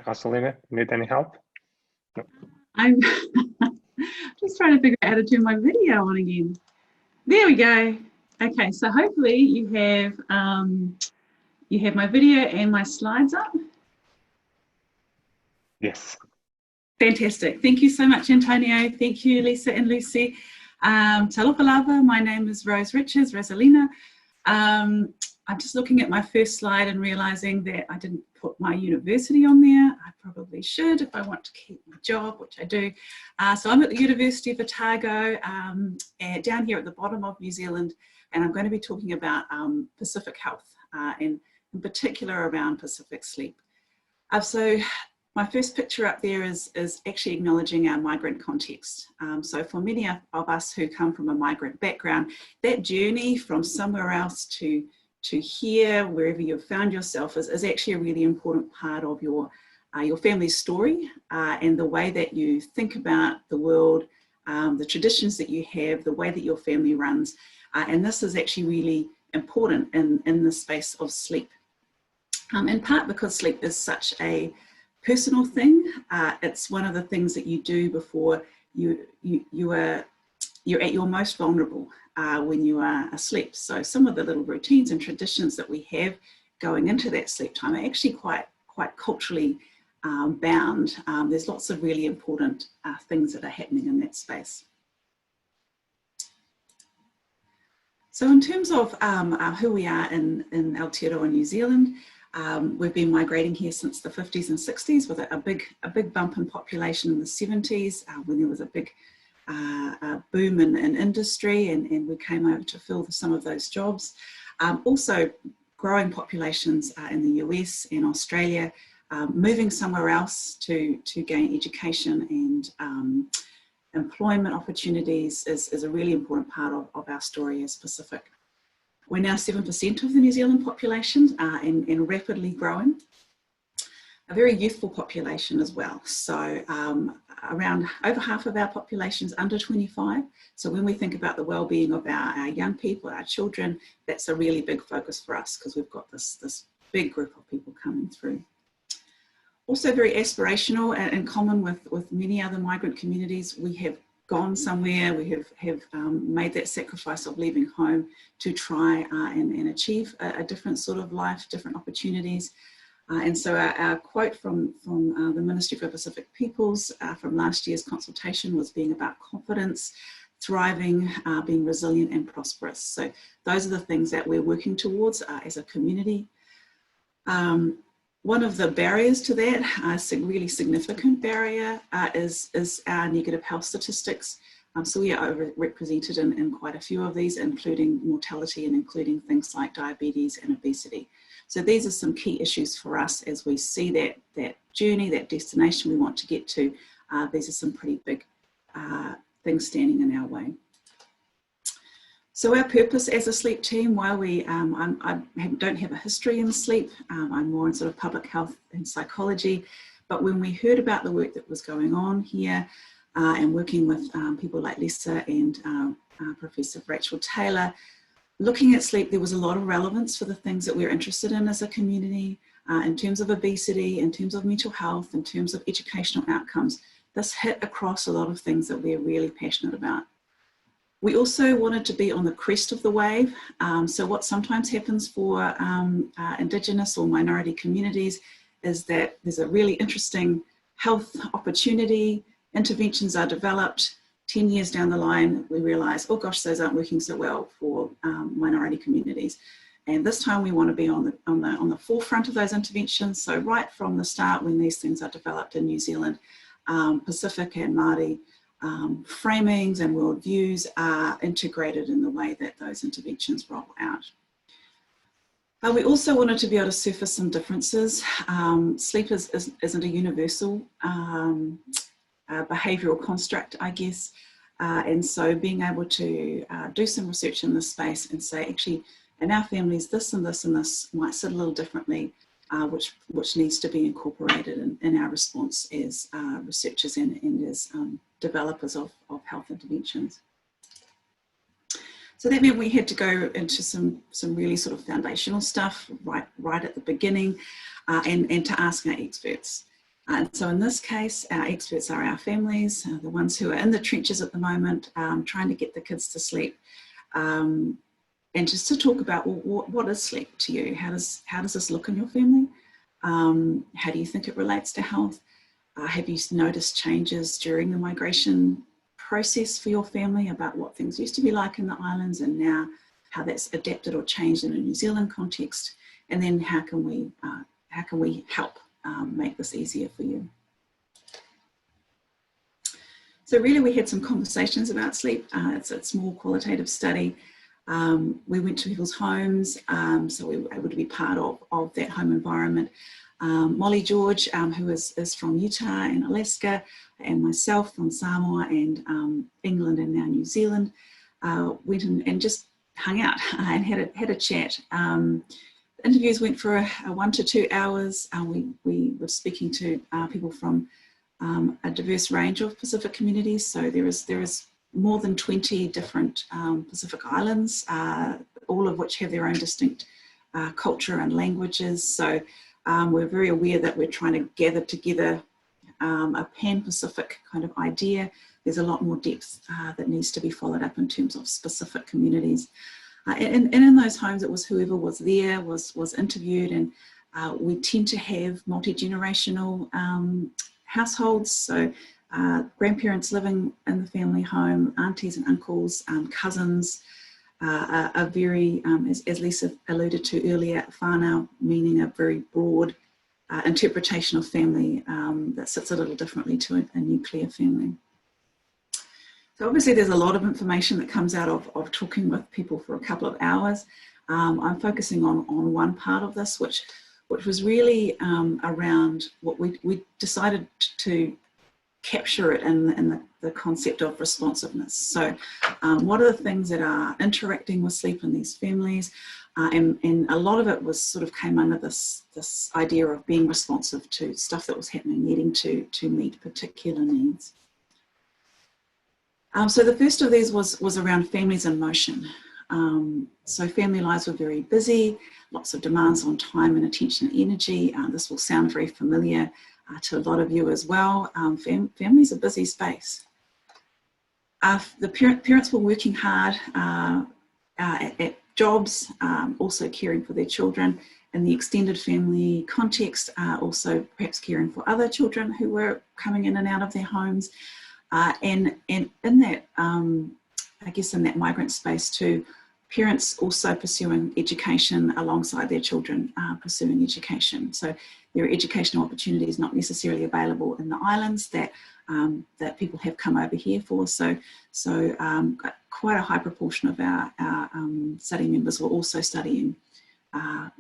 [SPEAKER 2] Rosalina, need any help? No.
[SPEAKER 5] I'm just trying to figure out how to turn my video on again. There we go. Okay, so hopefully you have my video and my slides up.
[SPEAKER 2] Yes.
[SPEAKER 5] Fantastic. Thank you so much, Antonio. Thank you, Lisa and Lucy. Talofa lava. My name is Rose Richards, Rosalina. I'm just looking at my first slide and realizing that I didn't put my university on there. I probably should if I want to keep my job, which I do. So I'm at the University of Otago, down here at the bottom of New Zealand, and I'm going to be talking about Pacific health, and in particular around Pacific sleep. So my first picture up there is actually acknowledging our migrant context. So for many of us who come from a migrant background, that journey from somewhere else to here, wherever you've found yourself, is actually a really important part of your family's story, and the way that you think about the world, the traditions that you have, the way that your family runs. And this is actually really important in the space of sleep. In part because sleep is such a personal thing. It's one of the things that you do before you are you're at your most vulnerable when you are asleep. So some of the little routines and traditions that we have going into that sleep time are actually quite culturally bound. There's lots of really important things that are happening in that space. So in terms of who we are in Aotearoa, New Zealand, we've been migrating here since the 50s and 60s with a big bump in population in the 70s when there was a big boom in industry, and we came over to fill some of those jobs. Also growing populations in the US and Australia, moving somewhere else to gain education and employment opportunities is a really important part of our story as Pacific. We're now 7% of the New Zealand population and rapidly growing. A very youthful population as well. So around over half of our population is under 25. So when we think about the well-being of our young people, our children, that's a really big focus for us because we've got this big group of people coming through. Also very aspirational and in common with many other migrant communities. We have gone somewhere, we have made that sacrifice of leaving home to try and achieve a different sort of life, different opportunities. And so our quote from the Ministry for Pacific Peoples from last year's consultation was being about confidence, thriving, being resilient and prosperous. So those are the things that we're working towards as a community. One of the barriers to that, a really significant barrier, is our negative health statistics. So we are overrepresented in quite a few of these, including mortality and including things like diabetes and obesity. So these are some key issues for us as we see that journey, that destination we want to get to. These are some pretty big things standing in our way. So our purpose as a sleep team, while we I don't have a history in sleep, I'm more in sort of public health and psychology, but when we heard about the work that was going on here and working with people like Lisa and Professor Rachel Taylor, looking at sleep, there was a lot of relevance for the things that we're interested in as a community in terms of obesity, in terms of mental health, in terms of educational outcomes. This hit across a lot of things that we're really passionate about. We also wanted to be on the crest of the wave. So what sometimes happens for Indigenous or minority communities is that there's a really interesting health opportunity, interventions are developed, 10 years down the line, we realise, oh gosh, those aren't working so well for minority communities. And this time we want to be on the forefront of those interventions. So right from the start, when these things are developed in New Zealand, Pacific and Maori framings and worldviews are integrated in the way that those interventions roll out. We also wanted to be able to surface some differences. Sleep isn't a universal behavioural construct, I guess. And so being able to do some research in this space and say, actually, in our families, this and this and this might sit a little differently, which needs to be incorporated in our response as researchers and as developers of health interventions. So that meant we had to go into some really sort of foundational stuff right at the beginning and to ask our experts. And so in this case, our experts are our families, the ones who are in the trenches at the moment, trying to get the kids to sleep. And just to talk about, well, what is sleep to you? How does this look in your family? How do you think it relates to health? Have you noticed changes during the migration process for your family about what things used to be like in the islands and now how that's adapted or changed in a New Zealand context? And then how can we help make this easier for you? So really we had some conversations about sleep. It's a small qualitative study. We went to people's homes, so we were able to be part of that home environment. Molly George, who is from Utah and Alaska, and myself from Samoa and England and now New Zealand, went and just hung out and had a chat. Interviews went for 1 to 2 hours. We were speaking to people from a diverse range of Pacific communities. So there is more than 20 different Pacific islands, all of which have their own distinct culture and languages. So we're very aware that we're trying to gather together a pan-Pacific kind of idea. There's a lot more depth that needs to be followed up in terms of specific communities. And in those homes, it was whoever was there was interviewed, and we tend to have multi-generational households. So grandparents living in the family home, aunties and uncles, cousins, are very, as Lisa alluded to earlier, whānau, meaning a very broad interpretation of family that sits a little differently to a nuclear family. So obviously there's a lot of information that comes out of talking with people for a couple of hours. I'm focusing on one part of this, which was really around what we decided to capture it in the concept of responsiveness. So what are the things that are interacting with sleep in these families? And a lot of it was sort of came under this idea of being responsive to stuff that was happening, needing to meet particular needs. So the first of these was around families in motion. So family lives were very busy, lots of demands on time and attention and energy. This will sound very familiar to a lot of you as well. Families are a busy space. The parents were working hard at jobs, also caring for their children. In the extended family context, also perhaps caring for other children who were coming in and out of their homes. And in that, I guess in that migrant space too, parents also pursuing education alongside their children pursuing education. So there are educational opportunities not necessarily available in the islands that that people have come over here for. So quite a high proportion of our study members were also studying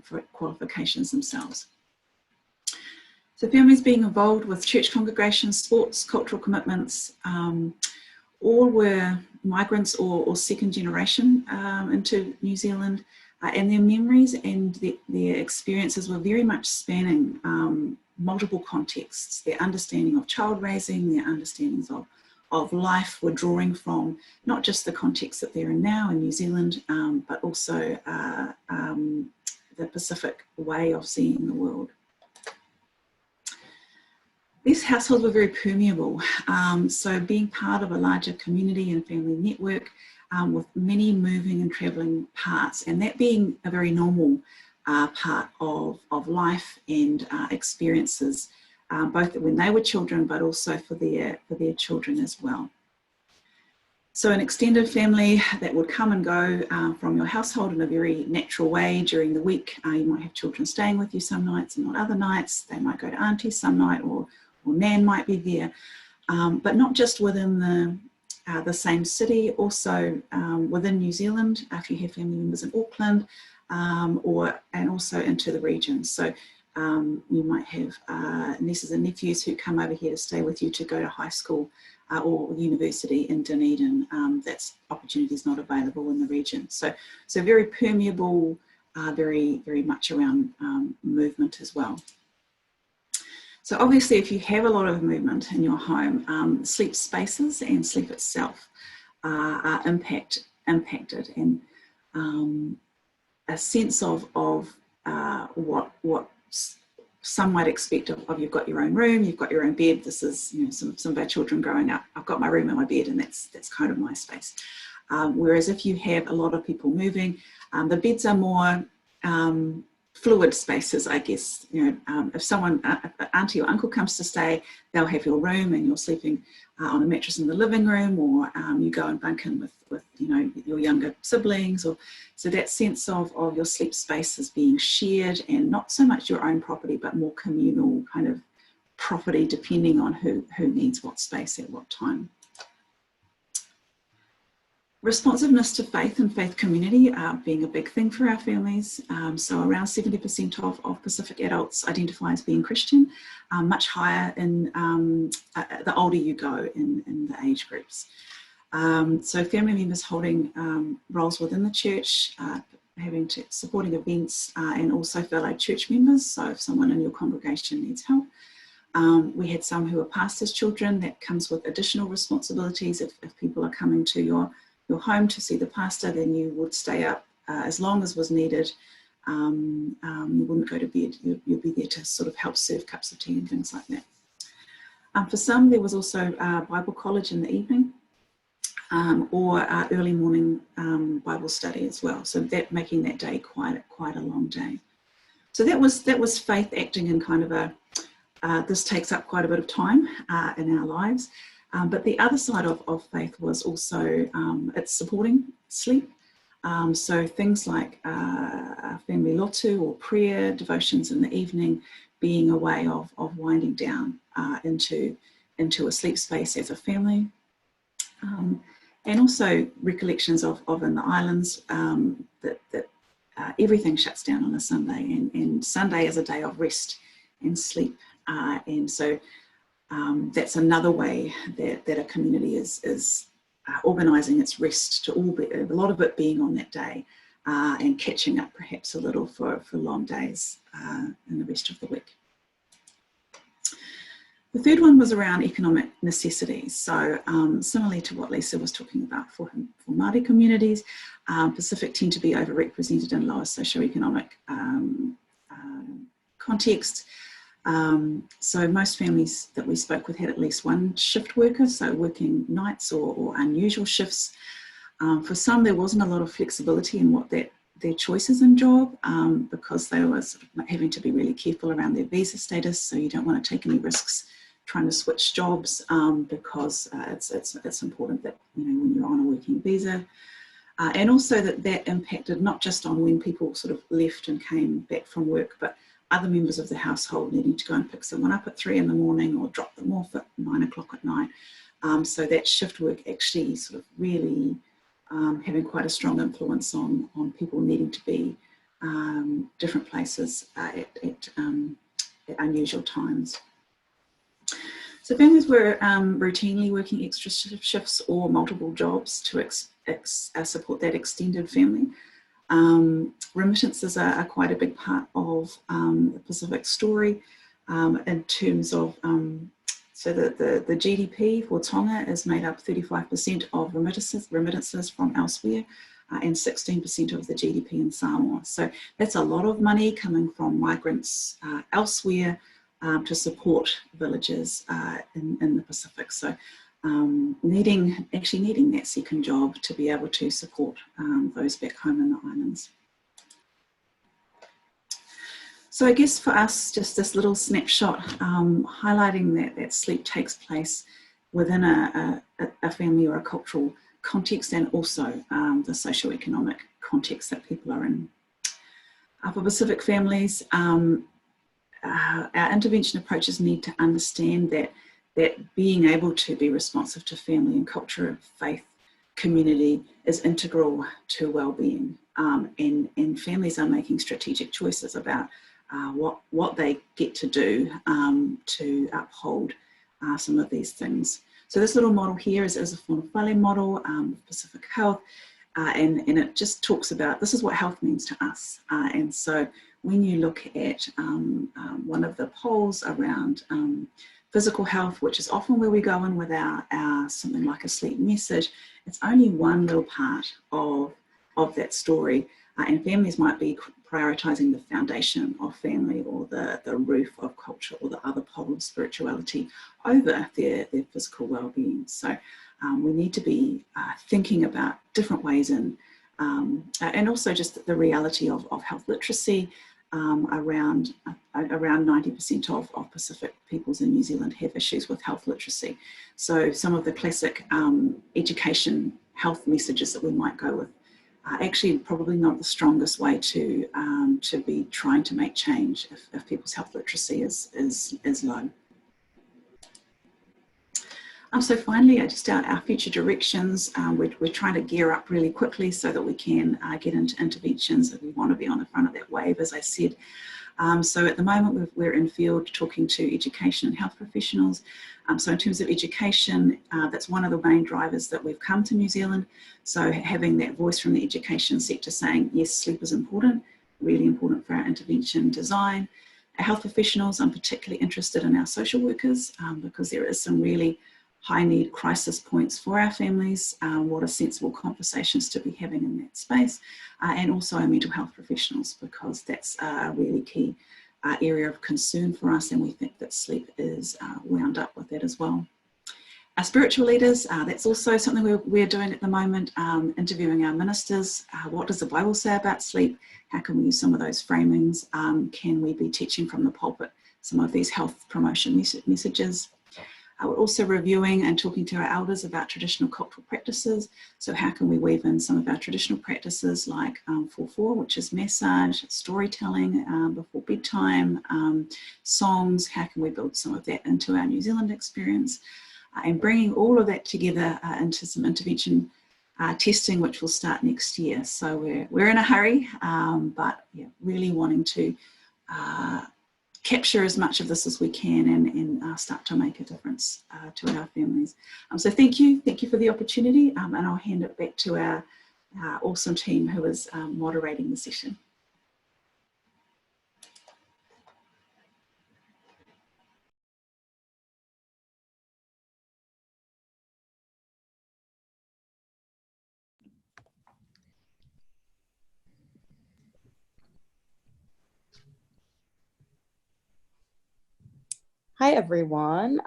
[SPEAKER 5] for qualifications themselves. So families being involved with church congregations, sports, cultural commitments, all were migrants or second generation into New Zealand, and their memories and their experiences were very much spanning multiple contexts. Their understanding of child raising, their understandings of life were drawing from not just the context that they're in now in New Zealand, but also the Pacific way of seeing the world. These households were very permeable, so being part of a larger community and family network with many moving and travelling parts, and that being a very normal part of life and experiences, both when they were children but also for their children as well. So an extended family that would come and go from your household in a very natural way during the week. You might have children staying with you some nights and not other nights. They might go to auntie some night, or Nan might be there, but not just within the same city, also within New Zealand, if you have family members in Auckland, and also into the regions. So you might have nieces and nephews who come over here to stay with you to go to high school or university in Dunedin. That's opportunities not available in the region. So very permeable, very much around movement as well. So obviously, if you have a lot of movement in your home, sleep spaces and sleep itself are impacted, and a sense of what some might expect of you've got your own room, you've got your own bed. This is, you know, some of our children growing up. I've got my room and my bed, and that's kind of my space. Whereas if you have a lot of people moving, the beds are more fluid spaces, I guess. You know, if someone, auntie or uncle comes to stay, they'll have your room and you're sleeping on a mattress in the living room, or you go and bunk in with you know, your younger siblings, or so that sense of your sleep space is being shared, and not so much your own property, but more communal kind of property, depending on who needs what space at what time. Responsiveness to faith and faith community being a big thing for our families. So around 70% of Pacific adults identify as being Christian, much higher in the older you go in the age groups. So family members holding roles within the church, supporting events, and also fellow church members. So if someone in your congregation needs help. We had some who are pastors' children. That comes with additional responsibilities. If people are coming to your home to see the pastor, then you would stay up as long as was needed. You wouldn't go to bed. You'd be there to sort of help serve cups of tea and things like that. For some, there was also Bible college in the evening, or early morning Bible study as well. So that making that day quite a long day. So that was faith acting in kind of a, this takes up quite a bit of time in our lives. But the other side of faith was also it's supporting sleep. So things like family lotu or prayer, devotions in the evening, being a way of winding down into a sleep space as a family. And also recollections of in the islands that everything shuts down on a Sunday, and Sunday is a day of rest and sleep. And so that's another way that a community is organising its rest, to all be, a lot of it being on that day, and catching up perhaps a little for long days in the rest of the week. The third one was around economic necessities. So similarly to what Lisa was talking about for Māori communities, Pacific tend to be overrepresented in lower socioeconomic contexts. So most families that we spoke with had at least one shift worker, so working nights or unusual shifts. For some, there wasn't a lot of flexibility in what their choices in job, because they were sort of having to be really careful around their visa status. So you don't want to take any risks trying to switch jobs, because it's important that, you know, when you're on a working visa, and also that impacted not just on when people sort of left and came back from work, but other members of the household needing to go and pick someone up at 3 in the morning or drop them off at 9 o'clock at night. So that shift work actually sort of really having quite a strong influence on people needing to be different places at unusual times. So families were routinely working extra shifts or multiple jobs to support that extended family. Remittances are quite a big part of the Pacific story in terms of, so the GDP for Tonga is made up 35% of remittances from elsewhere, and 16% of the GDP in Samoa. So that's a lot of money coming from migrants elsewhere to support villages in the Pacific. So needing that second job to be able to support those back home in the islands. So I guess for us, just this little snapshot highlighting that sleep takes place within a family or a cultural context, and also the socioeconomic context that people are in. For Pacific families, our intervention approaches need to understand that being able to be responsive to family and culture, faith, community is integral to well-being, and families are making strategic choices about what they get to do to uphold some of these things. So this little model here is a Whānau model of Pacific Health, and it just talks about, this is what health means to us. And so when you look at one of the polls around physical health, which is often where we go in with our something like a sleep message, it's only one little part of that story. And families might be prioritising the foundation of family, or the roof of culture, or the other pole of spirituality over their physical well-being. So we need to be thinking about different ways in, and also just the reality of health literacy. Around 90% of Pacific peoples in New Zealand have issues with health literacy. So some of the classic education health messages that we might go with are actually probably not the strongest way to be trying to make change if people's health literacy is low. So finally, just our future directions. We're trying to gear up really quickly so that we can get into interventions if we want to be on the front of that wave, as I said. So at the moment, we're in field talking to education and health professionals. So in terms of education, that's one of the main drivers that we've come to New Zealand. So having that voice from the education sector saying, yes, sleep is important, really important for our intervention design. Our health professionals, I'm particularly interested in our social workers, because there is some really high need crisis points for our families, what are sensible conversations to be having in that space, and also our mental health professionals, because that's really key area of concern for us, and we think that sleep is wound up with that as well. Our spiritual leaders, that's also something we're doing at the moment, interviewing our ministers. What does the Bible say about sleep? How can we use some of those framings? Can we be teaching from the pulpit some of these health promotion messages? We're also reviewing and talking to our elders about traditional cultural practices. So how can we weave in some of our traditional practices like 4-4, which is massage, storytelling before bedtime, songs. How can we build some of that into our New Zealand experience? And bringing all of that together into some intervention testing, which will start next year. So we're in a hurry, but yeah, really wanting to capture as much of this as we can and start to make a difference to our families. So thank you for the opportunity, and I'll hand it back to our awesome team who is moderating the session.
[SPEAKER 6] Hi, everyone.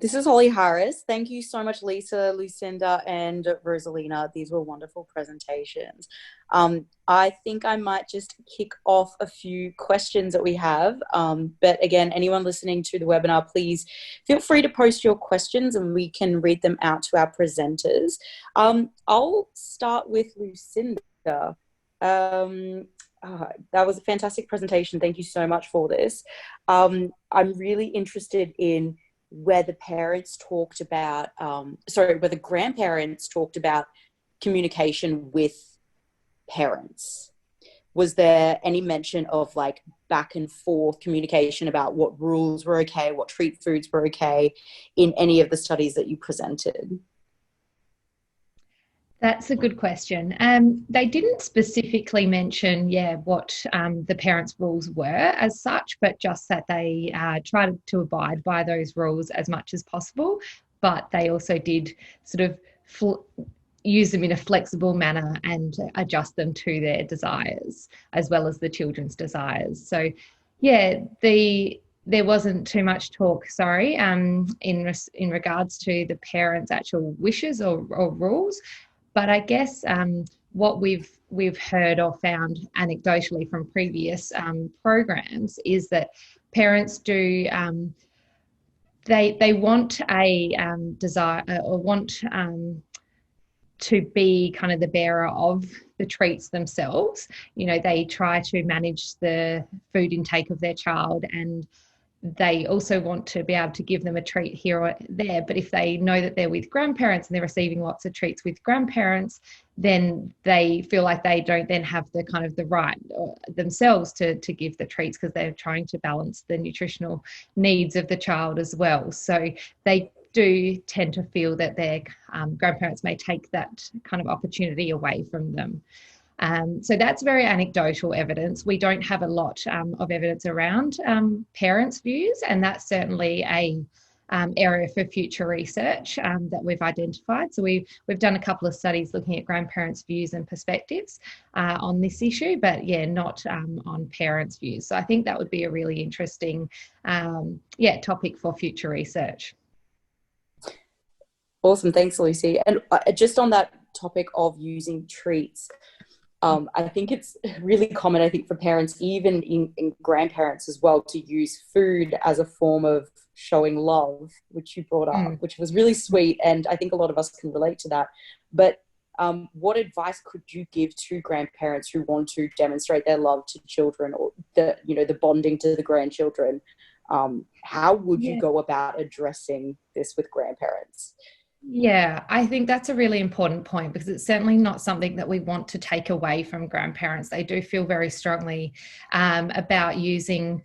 [SPEAKER 6] This is Holly Harris. Thank you so much, Lisa, Lucinda, and Rosalina. These were wonderful presentations. I think I might just kick off a few questions that we have. But again, anyone listening to the webinar, please feel free to post your questions and we can read them out to our presenters. I'll start with Lucinda. That was a fantastic presentation. Thank you so much for this. I'm really interested in where the parents talked about, where the grandparents talked about communication with parents. Was there any mention of like back and forth communication about what rules were okay, what treat foods were okay in any of the studies that you presented?
[SPEAKER 3] That's a good question. They didn't specifically mention, what the parents' rules were as such, but just that they tried to abide by those rules as much as possible. But they also did sort of use them in a flexible manner and adjust them to their desires as well as the children's desires. So, there wasn't too much talk, in regards to the parents' actual wishes or rules. But I guess what we've heard or found anecdotally from previous programs is that parents do they want a desire or want to be kind of the bearer of the treats themselves. You know, they try to manage the food intake of their child, and they also want to be able to give them a treat here or there. But if they know that they're with grandparents and they're receiving lots of treats with grandparents, then they feel like they don't then have the kind of the right themselves to give the treats, because they're trying to balance the nutritional needs of the child as well. So they do tend to feel that their grandparents may take that kind of opportunity away from them. So that's very anecdotal evidence. We don't have a lot of evidence around parents' views, and that's certainly a area for future research that we've identified. So we've done a couple of studies looking at grandparents' views and perspectives on this issue, but not on parents' views. So I think that would be a really interesting topic for future research.
[SPEAKER 6] Awesome, thanks, Lucy. And just on that topic of using treats, I think it's really common, I think, for parents, even in grandparents as well, to use food as a form of showing love, which you brought up, which was really sweet. And I think a lot of us can relate to that. But what advice could you give to grandparents who want to demonstrate their love to children, or the bonding to the grandchildren? How would you go about addressing this with grandparents?
[SPEAKER 3] Yeah, I think that's a really important point, because it's certainly not something that we want to take away from grandparents. They do feel very strongly about using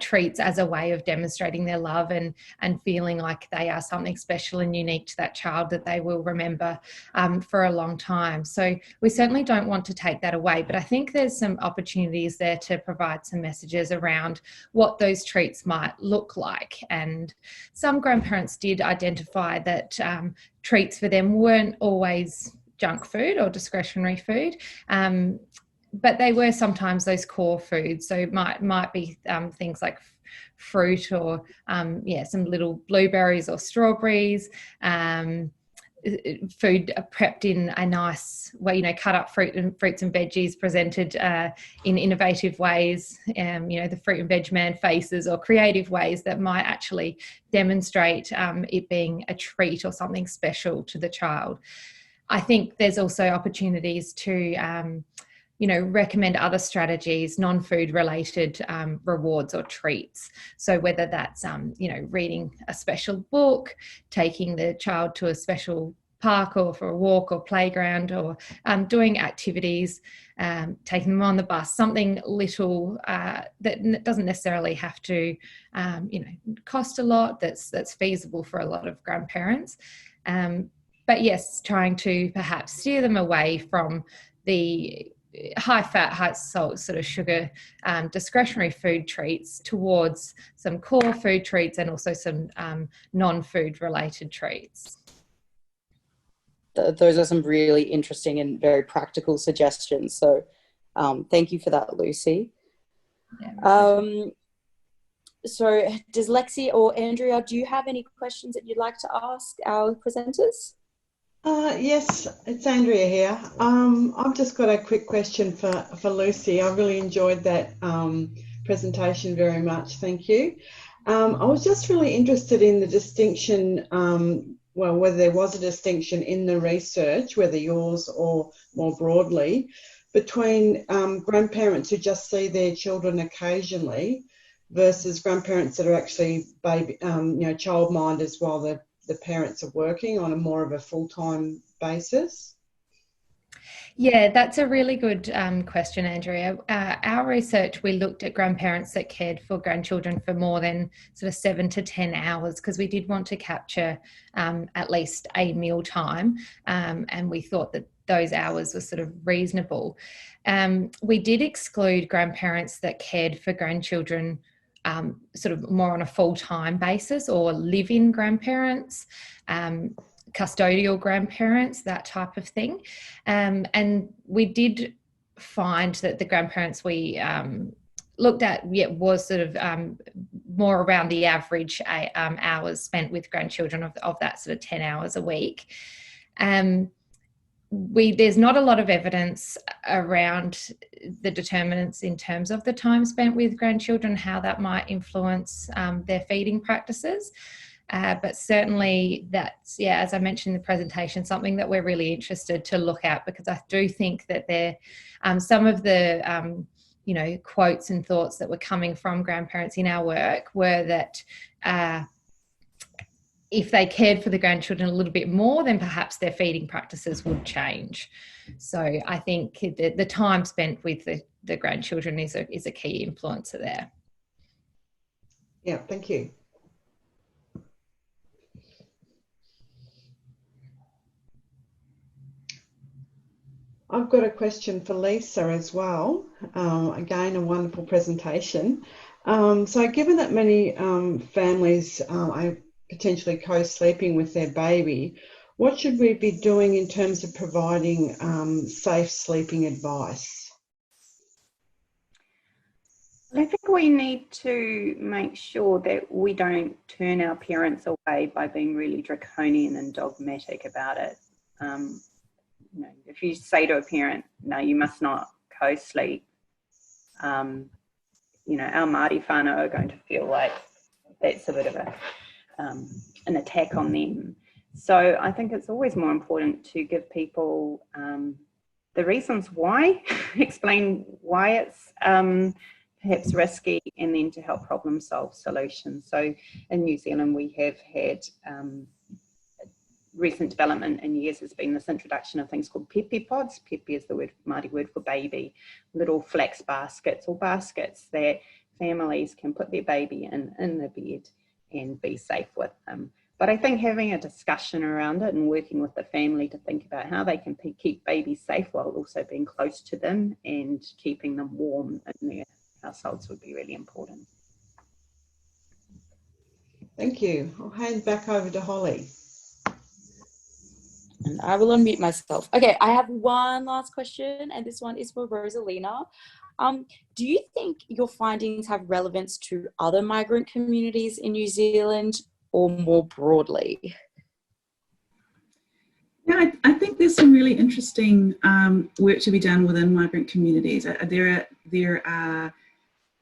[SPEAKER 3] treats as a way of demonstrating their love and feeling like they are something special and unique to that child that they will remember for a long time. So we certainly don't want to take that away, but I think there's some opportunities there to provide some messages around what those treats might look like. And some grandparents did identify that treats for them weren't always junk food or discretionary food. but they were sometimes those core foods. So it might be things like fruit or some little blueberries or strawberries. Food prepped in a nice way, cut up fruits and veggies presented in innovative ways, the fruit and veg man faces, or creative ways that might actually demonstrate it being a treat or something special to the child. I think there's also opportunities to recommend other strategies, non-food related rewards or treats. So whether that's, reading a special book, taking the child to a special park or for a walk or playground, or doing activities, taking them on the bus, something little that doesn't necessarily have to, cost a lot, that's feasible for a lot of grandparents. But yes, trying to perhaps steer them away from the high fat, high salt, sort of sugar, discretionary food treats towards some core food treats and also some non-food related treats.
[SPEAKER 6] Those are some really interesting and very practical suggestions. So thank you for that, Lucy.
[SPEAKER 3] Yeah,
[SPEAKER 6] so does Lexie or Andrea, do you have any questions that you'd like to ask our presenters?
[SPEAKER 7] Yes, it's Andrea here. I've just got a quick question for Lucy. I really enjoyed that presentation very much. Thank you. I was just really interested in the distinction, whether there was a distinction in the research, whether yours or more broadly, between grandparents who just see their children occasionally versus grandparents that are actually childminders while the parents are working on a more of a full-time basis?
[SPEAKER 3] Yeah, that's a really good question, Andrea. Our research, we looked at grandparents that cared for grandchildren for more than sort of 7 to 10 hours because we did want to capture at least a meal time, and we thought that those hours were sort of reasonable. We did exclude grandparents that cared for grandchildren sort of more on a full-time basis, or live-in grandparents, custodial grandparents, that type of thing. And we did find that the grandparents we looked at was sort of more around the average hours spent with grandchildren of that sort of 10 hours a week. There's not a lot of evidence around the determinants in terms of the time spent with grandchildren, how that might influence their feeding practices. But certainly that's, as I mentioned in the presentation, something that we're really interested to look at, because I do think that there, some of the, quotes and thoughts that were coming from grandparents in our work were that if they cared for the grandchildren a little bit more, then perhaps their feeding practices would change. So I think the time spent with the grandchildren is a key influencer there.
[SPEAKER 7] Yeah, thank you. I've got a question for Lisa as well. Again, a wonderful presentation. So given that many families are potentially co-sleeping with their baby, what should we be doing in terms of providing safe sleeping advice?
[SPEAKER 4] I think we need to make sure that we don't turn our parents away by being really draconian and dogmatic about it. If you say to a parent, no, you must not co-sleep, our Māori whānau are going to feel like that's a bit of an attack on them. So I think it's always more important to give people the reasons why, explain why it's perhaps risky, and then to help problem solve solutions. So in New Zealand, we have had recent development in years has been this introduction of things called pepe pods. Pepe is the Māori word for baby, little flax baskets or baskets that families can put their baby in the bed and be safe with them. But I think having a discussion around it and working with the family to think about how they can keep babies safe while also being close to them and keeping them warm in their households would be really important.
[SPEAKER 7] Thank you. I'll hand back over to Holly.
[SPEAKER 6] And I will unmute myself. Okay, I have one last question, and this one is for Rosalina. Do you think your findings have relevance to other migrant communities in New Zealand or more broadly?
[SPEAKER 5] Yeah, I think there's some really interesting work to be done within migrant communities. There are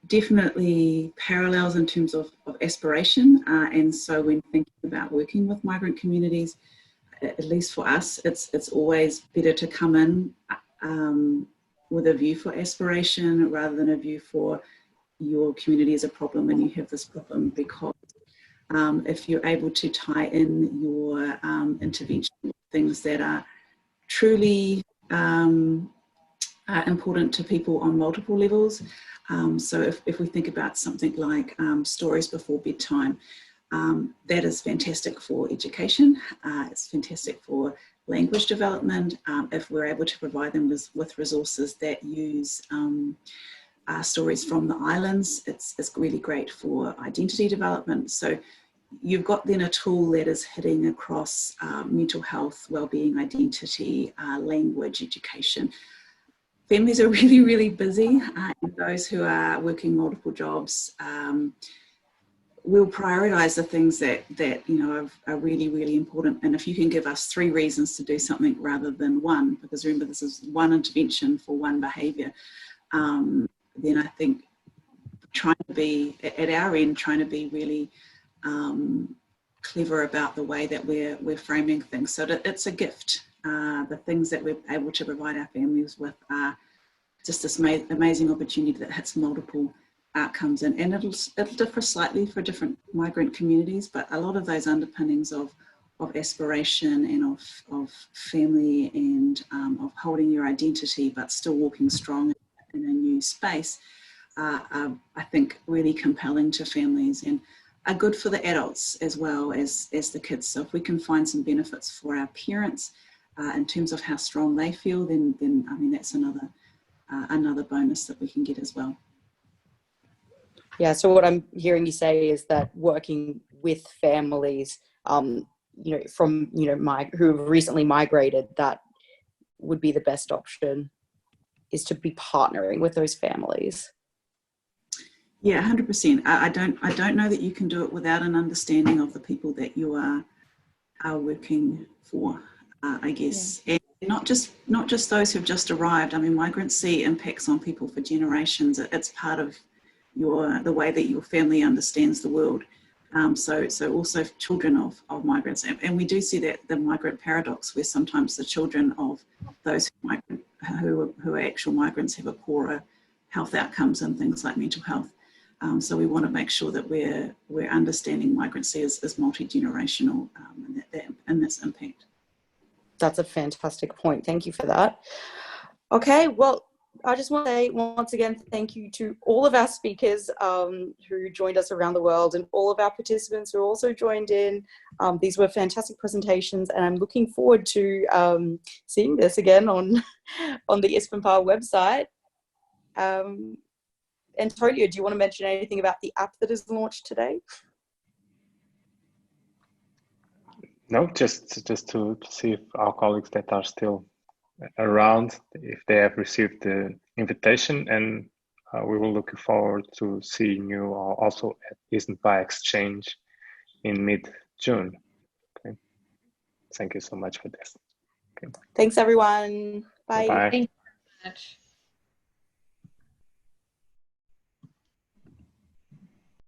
[SPEAKER 5] definitely parallels in terms of aspiration, and so when thinking about working with migrant communities, at least for us, it's always better to come in with a view for aspiration rather than a view for your community as a problem and you have this problem, because if you're able to tie in your intervention with things that are truly important to people on multiple levels. So if we think about something like stories before bedtime, that is fantastic for education. It's fantastic for language development. If we're able to provide them with resources that use stories from the islands, it's really great for identity development. So you've got then a tool that is hitting across mental health, wellbeing, identity, language, education. Families are really, really busy. And those who are working multiple jobs will prioritise the things that you know are really, really important. And if you can give us 3 reasons to do something rather than 1, because remember this is 1 intervention for 1 behaviour, then I think trying to be at our end, trying to be really clever about the way that we're framing things, so that it's a gift. The things that we're able to provide our families with are just this amazing opportunity that hits multiple outcomes, and it'll differ slightly for different migrant communities, but a lot of those underpinnings of aspiration and of family and of holding your identity but still walking strong in a new space are I think really compelling to families and are good for the adults as well as the kids. So if we can find some benefits for our parents in terms of how strong they feel, then I mean that's another bonus that we can get as well.
[SPEAKER 6] Yeah, so what I'm hearing you say is that working with families, you know, from, you know, who have recently migrated, that would be the best option, is to be partnering with those families.
[SPEAKER 5] Yeah, 100%. I don't know that you can do it without an understanding of the people that you are working for, I guess. Yeah. And not just those who've just arrived. I mean, migrancy impacts on people for generations. It's part of the way that your family understands the world. So also children of migrants. And we do see that the migrant paradox, where sometimes the children of those who are actual migrants have a poorer health outcomes and things like mental health. So we want to make sure that we're understanding migrancy as multi-generational and this impact.
[SPEAKER 6] That's a fantastic point. Thank you for that. Okay, well, I just want to say once again, thank you to all of our speakers who joined us around the world and all of our participants who also joined in. These were fantastic presentations, and I'm looking forward to seeing this again on the ISBNPA website. Antonio, do you want to mention anything about the app that is launched today?
[SPEAKER 2] No, just to see if our colleagues that are still around, if they have received the invitation, and we will look forward to seeing you also at ISBNPA Exchange in mid-June. Okay. Thank you so much for this. Okay.
[SPEAKER 6] Thanks, everyone. Bye.
[SPEAKER 2] Bye.
[SPEAKER 3] Thank you very much.